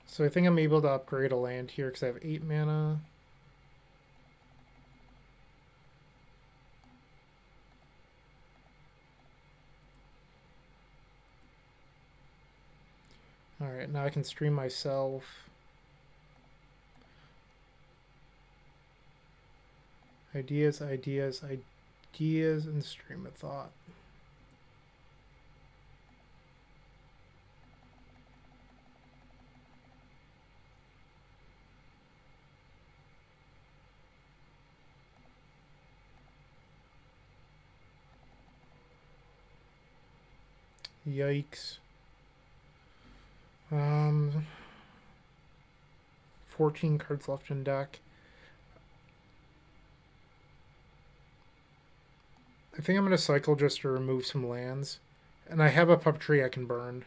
So I think I'm able to upgrade a land here because I have 8 mana. Alright, now I can stream myself. Ideas, ideas, ideas, and stream of thought. Yikes. 14 cards left in deck. think I'm going to cycle just to remove some lands. And I have a puppetry I can burn.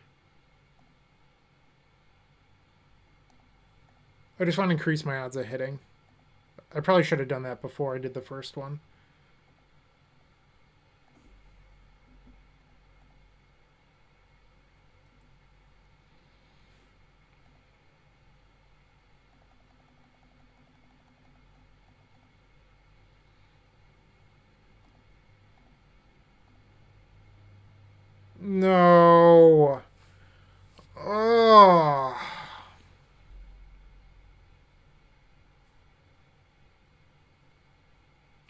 I just want to increase my odds of hitting. I probably should have done that before I did the first one. No. Oh.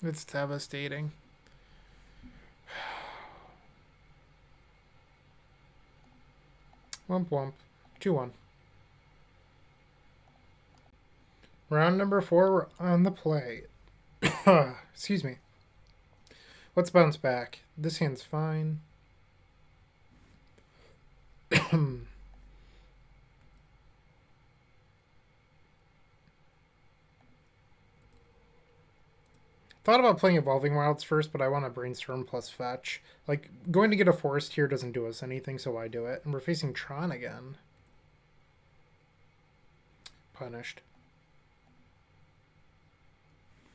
It's devastating. Womp womp. 2-1. Round number 4, we're on the play. Excuse me. Let's bounce back. This hand's fine. Thought about playing Evolving Wilds first, but I want to Brainstorm plus fetch. Like, going to get a forest here doesn't do us anything, so why do it? And we're facing Tron again. Punished.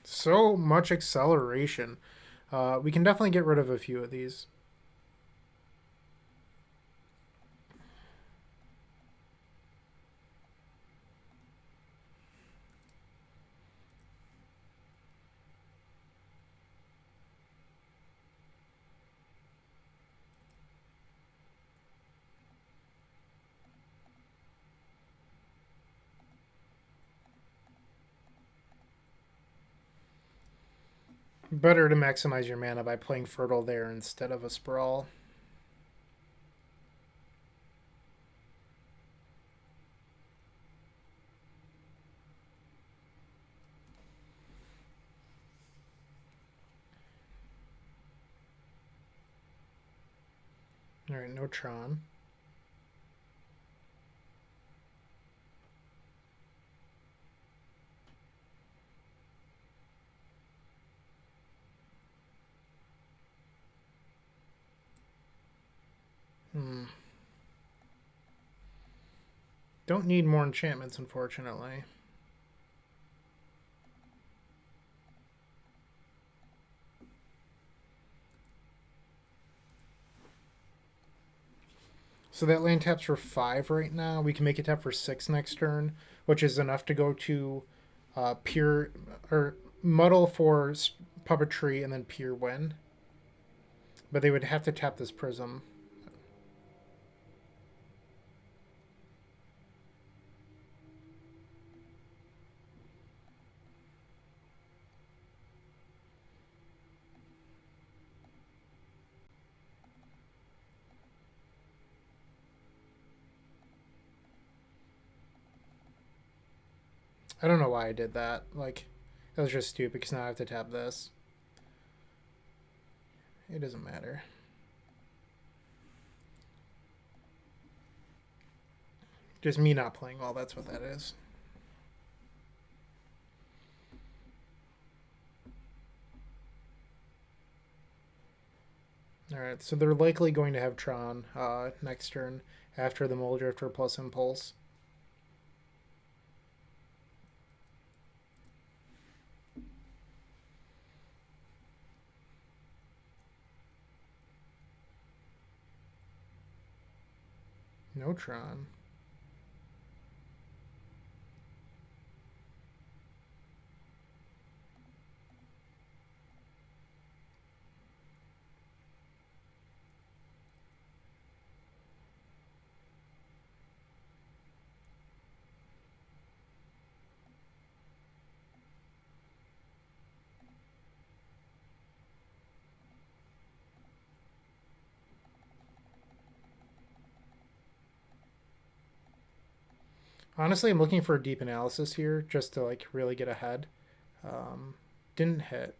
So much acceleration. We can definitely get rid of a few of these. Better to maximize your mana by playing Fertile there instead of a Sprawl. Alright, no Tron. Don't need more enchantments, unfortunately. So that land taps for 5 right now. We can make it tap for 6 next turn, which is enough to go to Pure or Muddle for Puppetry and then Pure win. But they would have to tap this Prism. I don't know why I did that. Like, that was just stupid because now I have to tap this. It doesn't matter. Just me not playing well, that's what that is. Alright, so they're likely going to have Tron next turn after the Muldrifter plus Impulse. No Tron. Honestly, I'm looking for a deep analysis here just to like really get ahead. Didn't hit.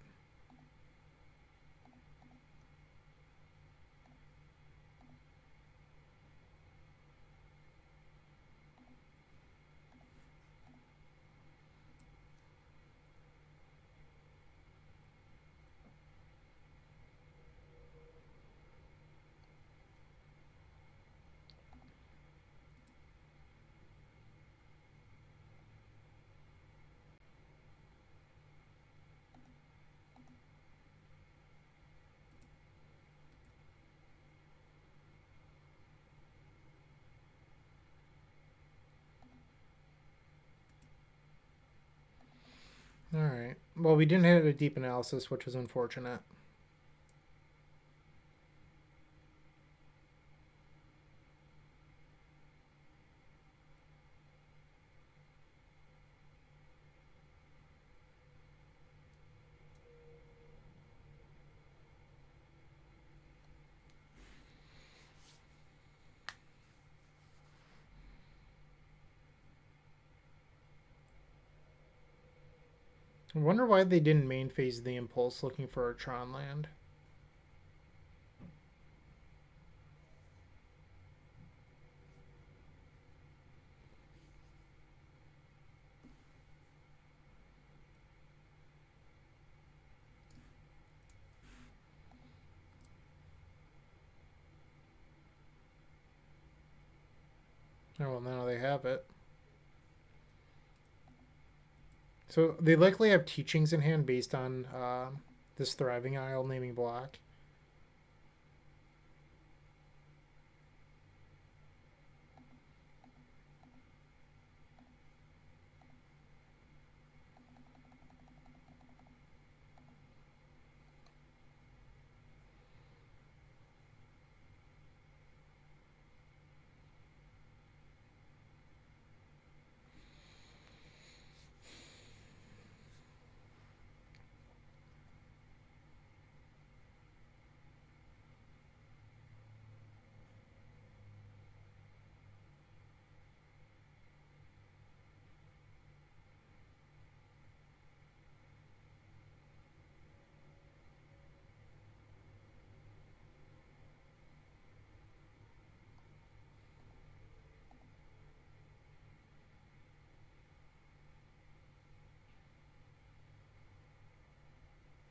Alright. Well, we didn't hit a deep analysis, which is unfortunate. I wonder why they didn't main phase the Impulse looking for a Tron land. Oh, well, now they have it. So they likely have teachings in hand based on this Thriving Isle naming block.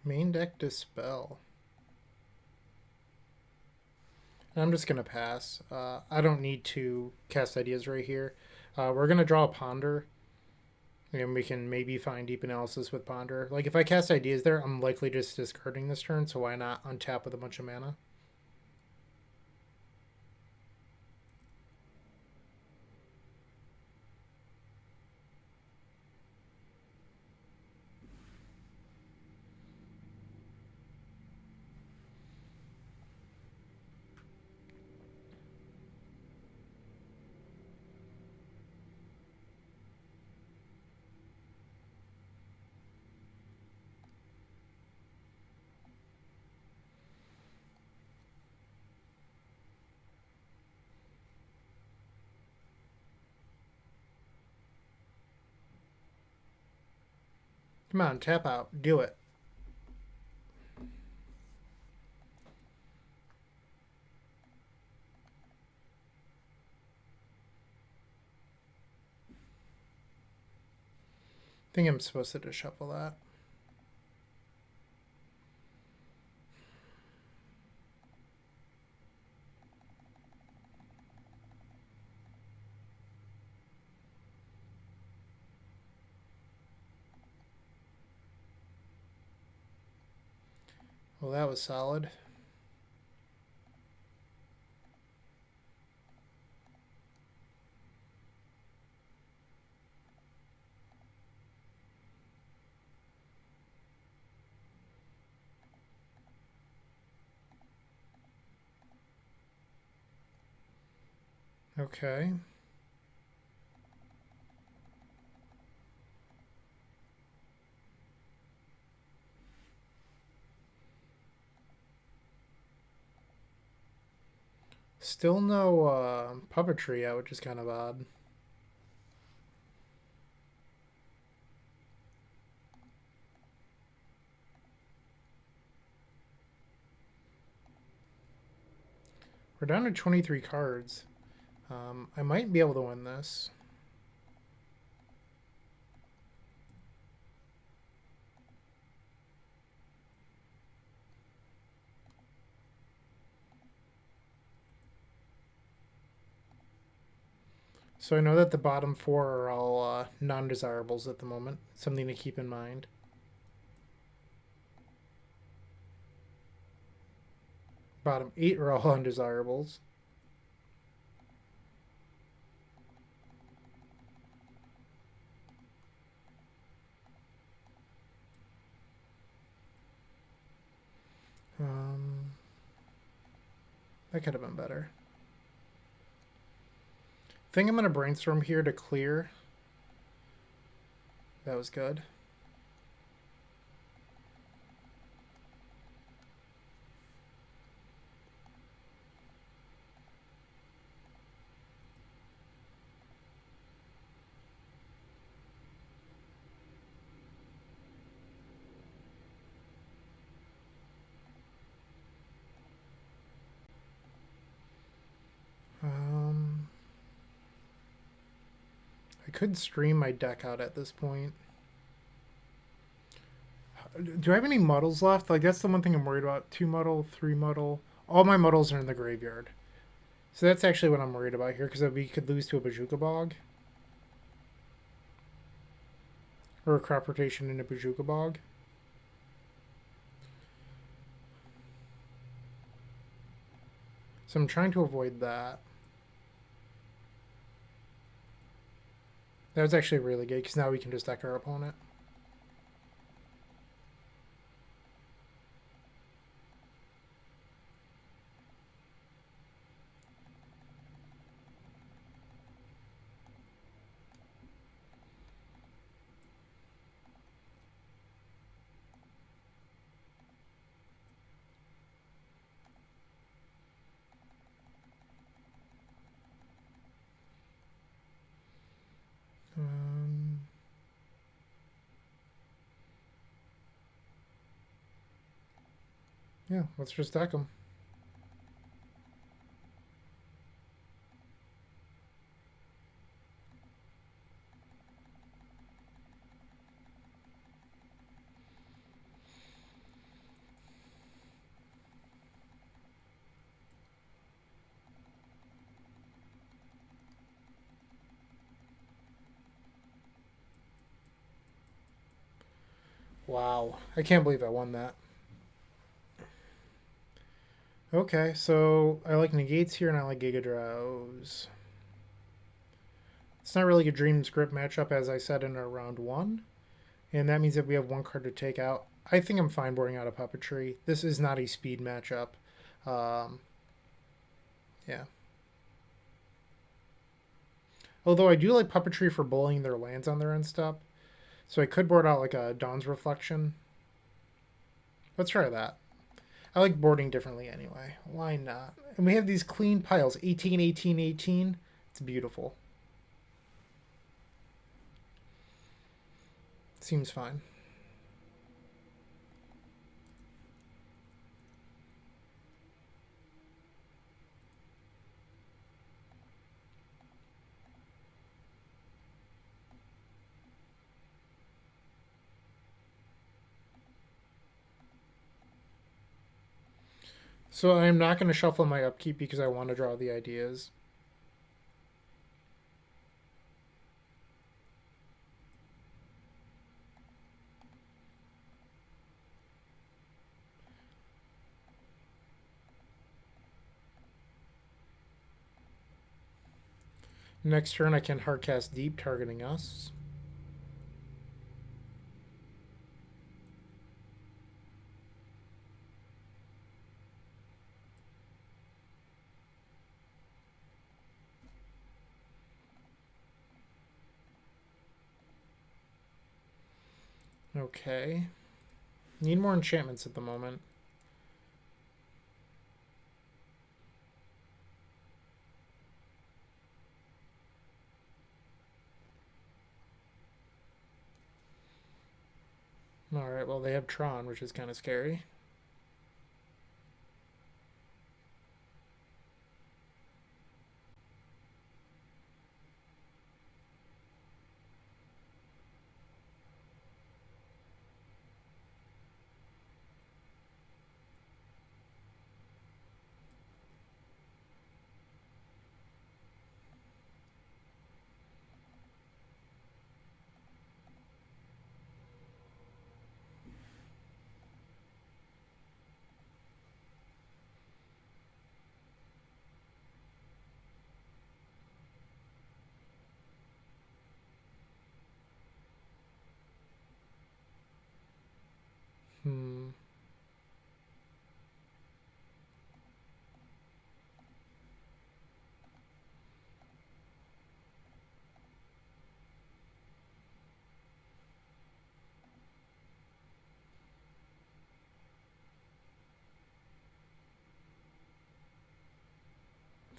Main deck Dispel. I'm just going to pass. I don't need to cast Ideas right here. We're going to draw a Ponder. And we can maybe find Deep Analysis with Ponder. Like, if I cast Ideas there, I'm likely just discarding this turn, so why not untap with a bunch of mana? Come on, tap out. Do it. I think I'm supposed to just shuffle that. Well, that was solid. Okay. Still no puppetry yet, which is kind of odd. We're down to 23 cards. I might be able to win this. So I know that the bottom four are all non-desirables at the moment. Something to keep in mind. Bottom 8 are all undesirables. That could have been better. I think I'm going to brainstorm here to clear. That was good. I could stream my deck out at this point. Do I have any muddles left? Like, that's the one thing I'm worried about. 2 muddle, 3 muddle. All my muddles are in the graveyard. So that's actually what I'm worried about here, because we could lose to a Bazooka Bog. Or a crop rotation in a Bazooka Bog. So I'm trying to avoid that. That was actually really good, because now we can just deck our opponent. Yeah, let's just deck them. Wow, I can't believe I won that. Okay, so I like negates here and I like Giga Draws. It's not really a Dream Script matchup, as I said in our round 1. And that means that we have 1 card to take out. I think I'm fine boarding out of Puppetry. This is not a speed matchup. Yeah. Although I do like Puppetry for bullying their lands on their end step. So I could board out like a Dawn's Reflection. Let's try that. I like boarding differently anyway. Why not? And we have these clean piles. 18, 18, 18. It's beautiful. Seems fine. So I'm not going to shuffle my upkeep because I want to draw the ideas. Next turn I can Hardcast Deep, targeting us. Okay. Need more enchantments at the moment. Alright, well they have Tron, which is kind of scary.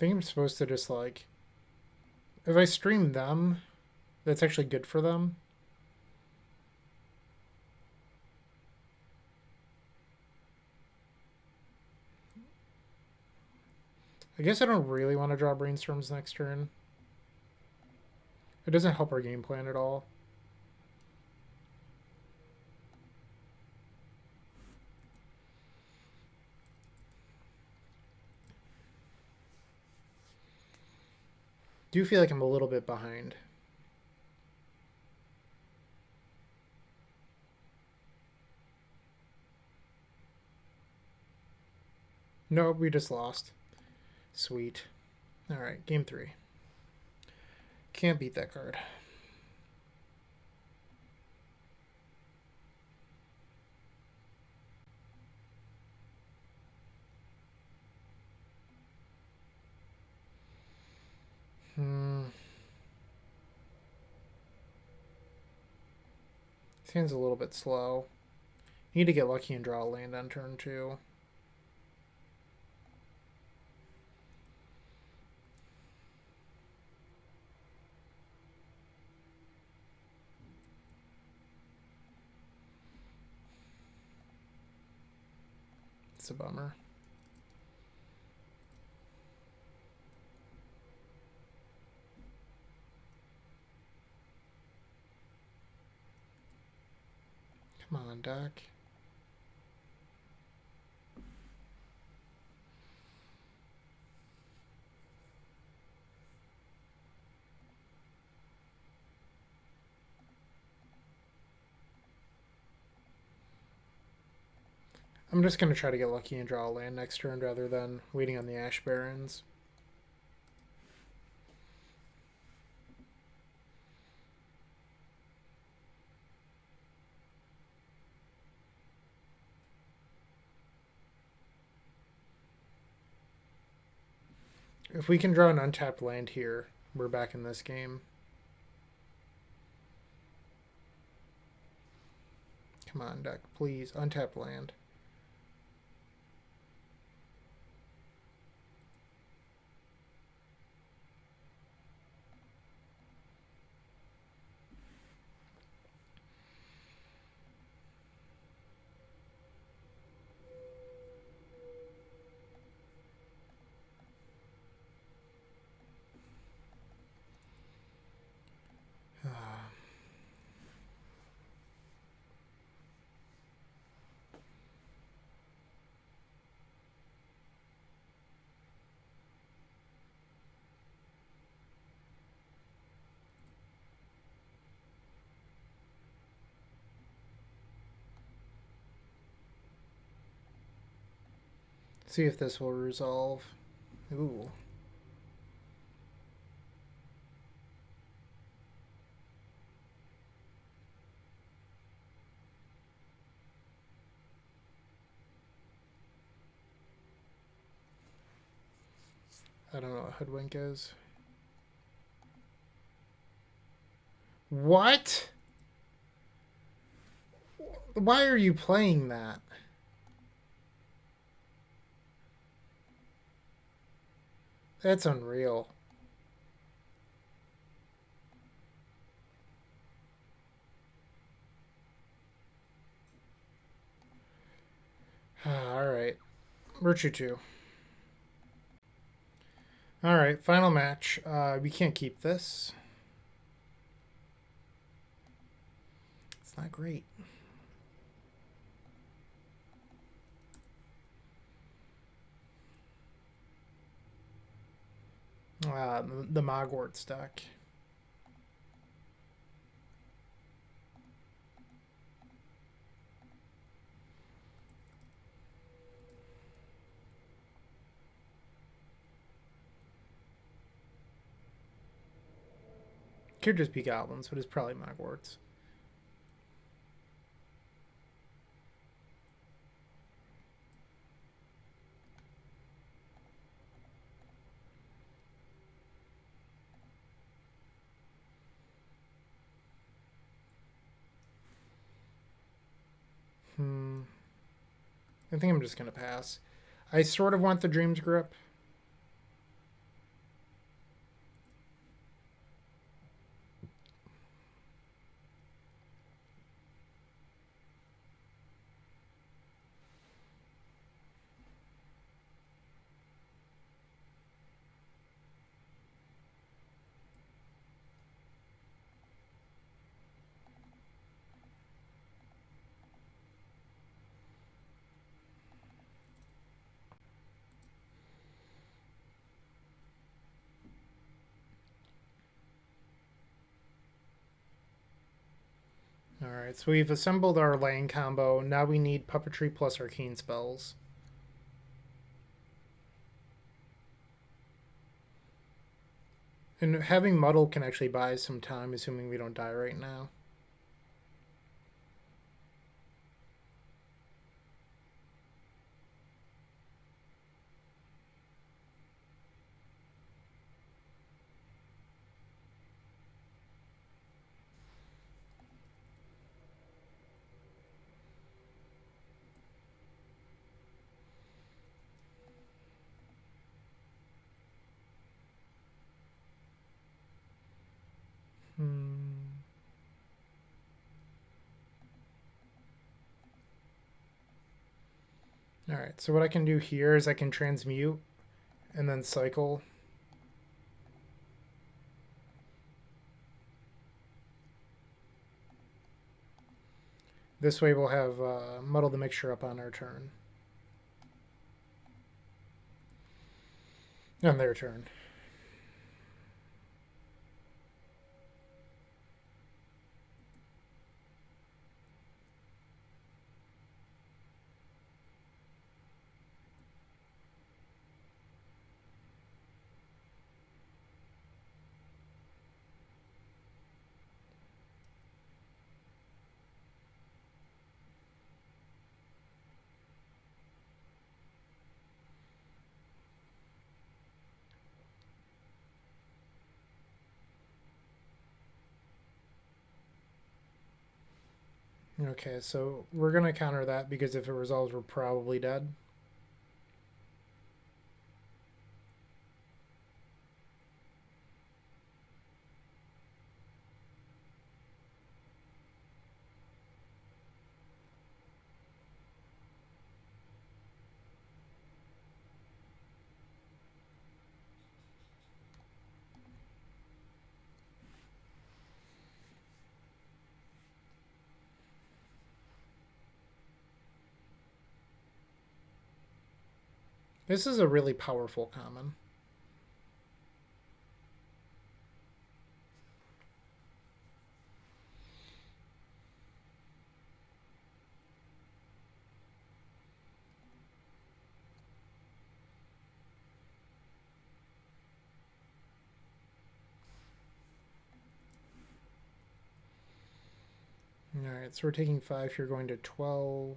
think I'm supposed to just like, if I stream them, that's actually good for them. I guess I don't really want to draw brainstorms next turn. It doesn't help our game plan at all. Do feel like I'm a little bit behind. Nope, we just lost. Sweet. Alright, game 3. Can't beat that card. This hand's a little bit slow. Need to get lucky and draw a land on turn 2. It's a bummer. Come on, Doc. I'm just going to try to get lucky and draw a land next turn rather than waiting on the Ash Barrens. If we can draw an untapped land here, we're back in this game. Come on, deck, please. Untap land. See if this will resolve. Ooh. I don't know what Hoodwink is. What? Why are you playing that? That's unreal. Alright. Virtue 2. Alright, final match. We can't keep this. It's not great. The MoggWarts deck. Could just be goblins, but it's probably MoggWarts. I think I'm just going to pass. I sort of want the Dream's Grip. Alright, so we've assembled our land combo. Now we need puppetry plus arcane spells. And having muddle can actually buy some time, assuming we don't die right now. Alright, so what I can do here is I can transmute and then cycle. This way we'll have muddle the mixture up on our turn. On their turn. Okay, so we're going to counter that because if it resolves, we're probably dead. This is a really powerful common. Alright, so we're taking 5 here, going to 12.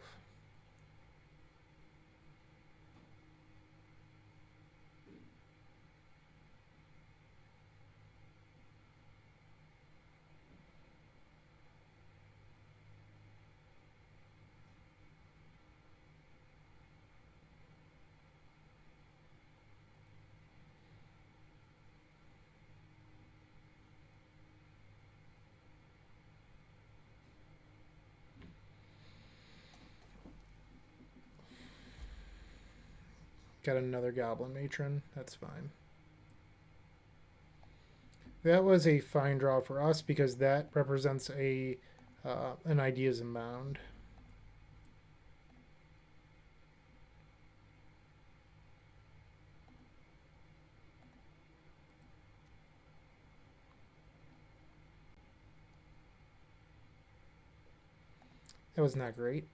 Got another Goblin Matron. That's fine. That was a fine draw for us because that represents a an Ideas Unbound. That was not great.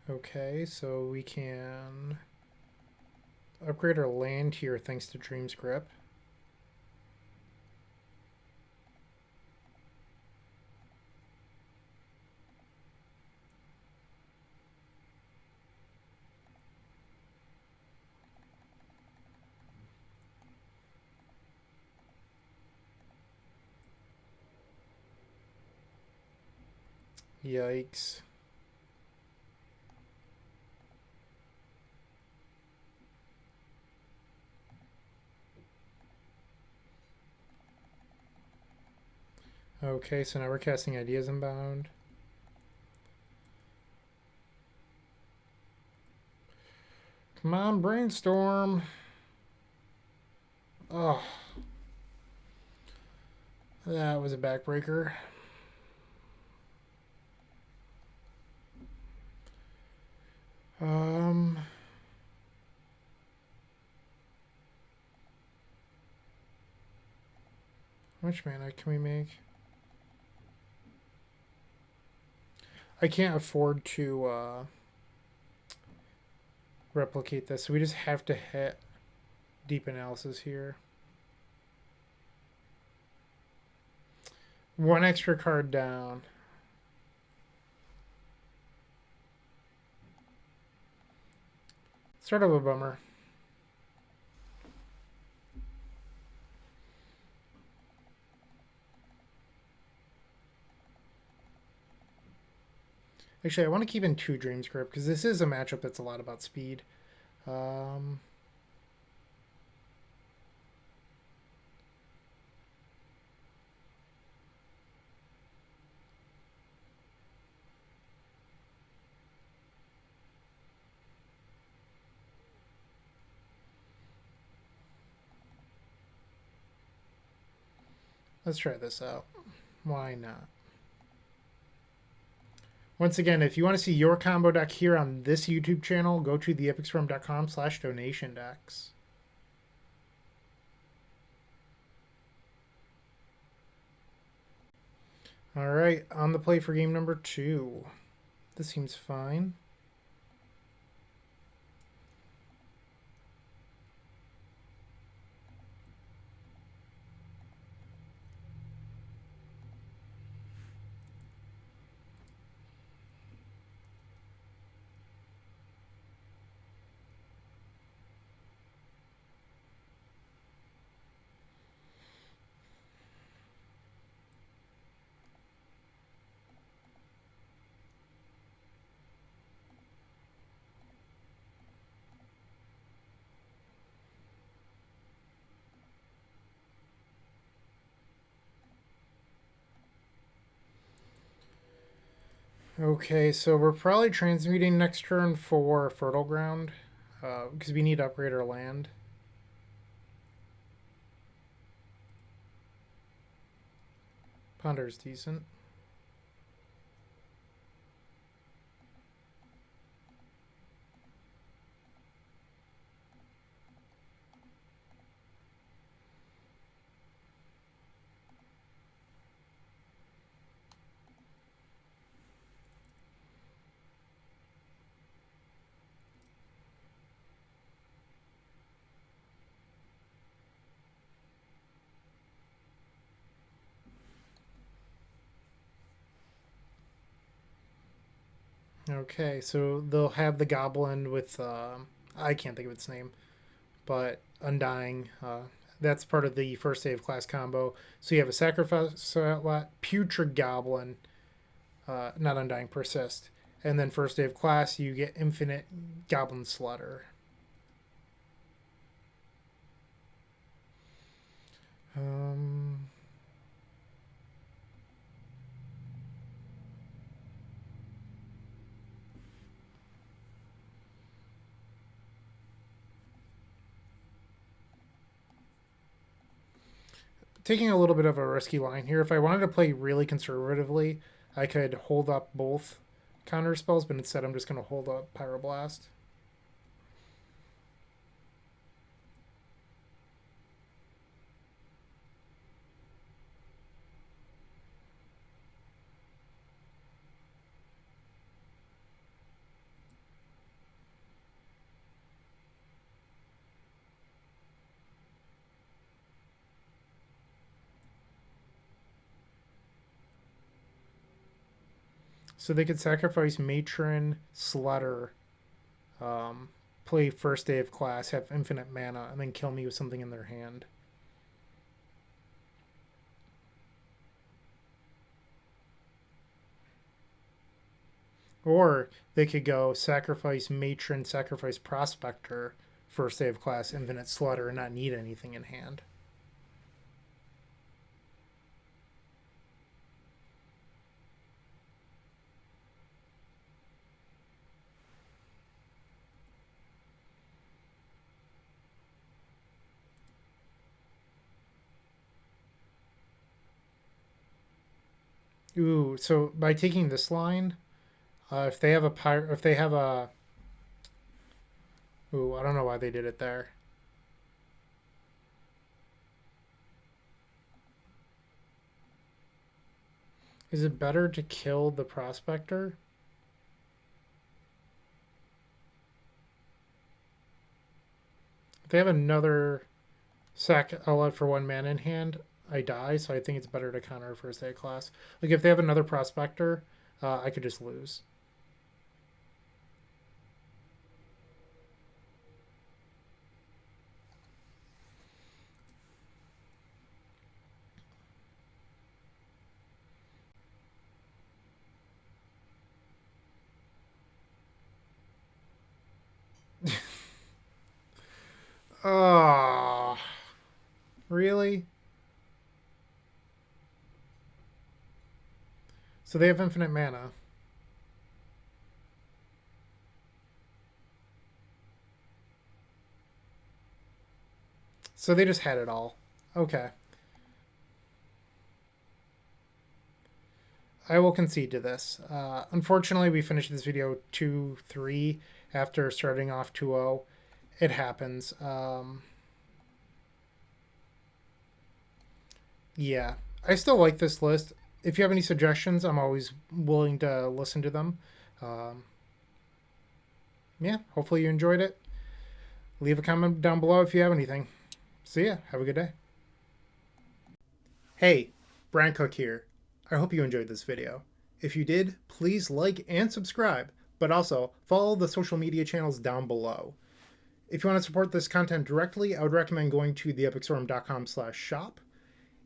Okay, so we can upgrade our land here thanks to Dream's Grip. Yikes. Okay, so now we're casting Ideas Unbound. Come on, Brainstorm. Oh. That was a backbreaker. How much mana can we make? I can't afford to replicate this, so we just have to hit Deep Analysis here. One extra card down. Sort of a bummer. Actually, I want to keep in 2 Dreams Grip because this is a matchup that's a lot about speed. Let's try this out. Why not? Once again, if you want to see your combo deck here on this YouTube channel, go to theepicstorm.com/donation-decks. All right, on the play for game number 2. This seems fine. Okay, so we're probably transmuting next turn for Fertile Ground because we need to upgrade our land. Ponder's decent. Okay, so they'll have the goblin with I can't think of its name, but Undying. That's part of the first day of class combo. So you have a sacrifice putrid goblin, not Undying, persist, and then first day of class you get infinite goblin slaughter. Taking a little bit of a risky line here. If I wanted to play really conservatively, I could hold up both counter spells, but instead I'm just going to hold up PauperRBust. So they could sacrifice Matron, Slaughter, play first day of class, have infinite mana, and then kill me with something in their hand. Or they could go sacrifice Matron, sacrifice Prospector, first day of class, infinite Slaughter, and not need anything in hand. Ooh, so by taking this line, if they have a pirate, if they have a, ooh, I don't know why they did it there. Is it better to kill the prospector? If they have another sack outlet for 1 mana in hand, I die, so I think it's better to counter a first aid class. Like, if they have another prospector, I could just lose. Oh, really? So they have infinite mana. So they just had it all. Okay. I will concede to this. Unfortunately, we finished this video 2-3 after starting off 2-0. It happens. Yeah. I still like this list. If you have any suggestions, I'm always willing to listen to them. Yeah, hopefully you enjoyed it. Leave a comment down below if you have anything. See ya. Have a good day. Hey, Bryant Cook here. I hope you enjoyed this video. If you did, please like and subscribe, but also follow the social media channels down below. If you want to support this content directly, I would recommend going to theepicstorm.com/shop.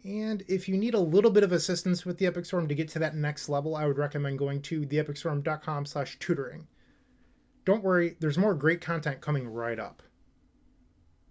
And if you need a little bit of assistance with the Epic Storm to get to that next level, I would recommend going to theepicstorm.com/tutoring. Don't worry, there's more great content coming right up.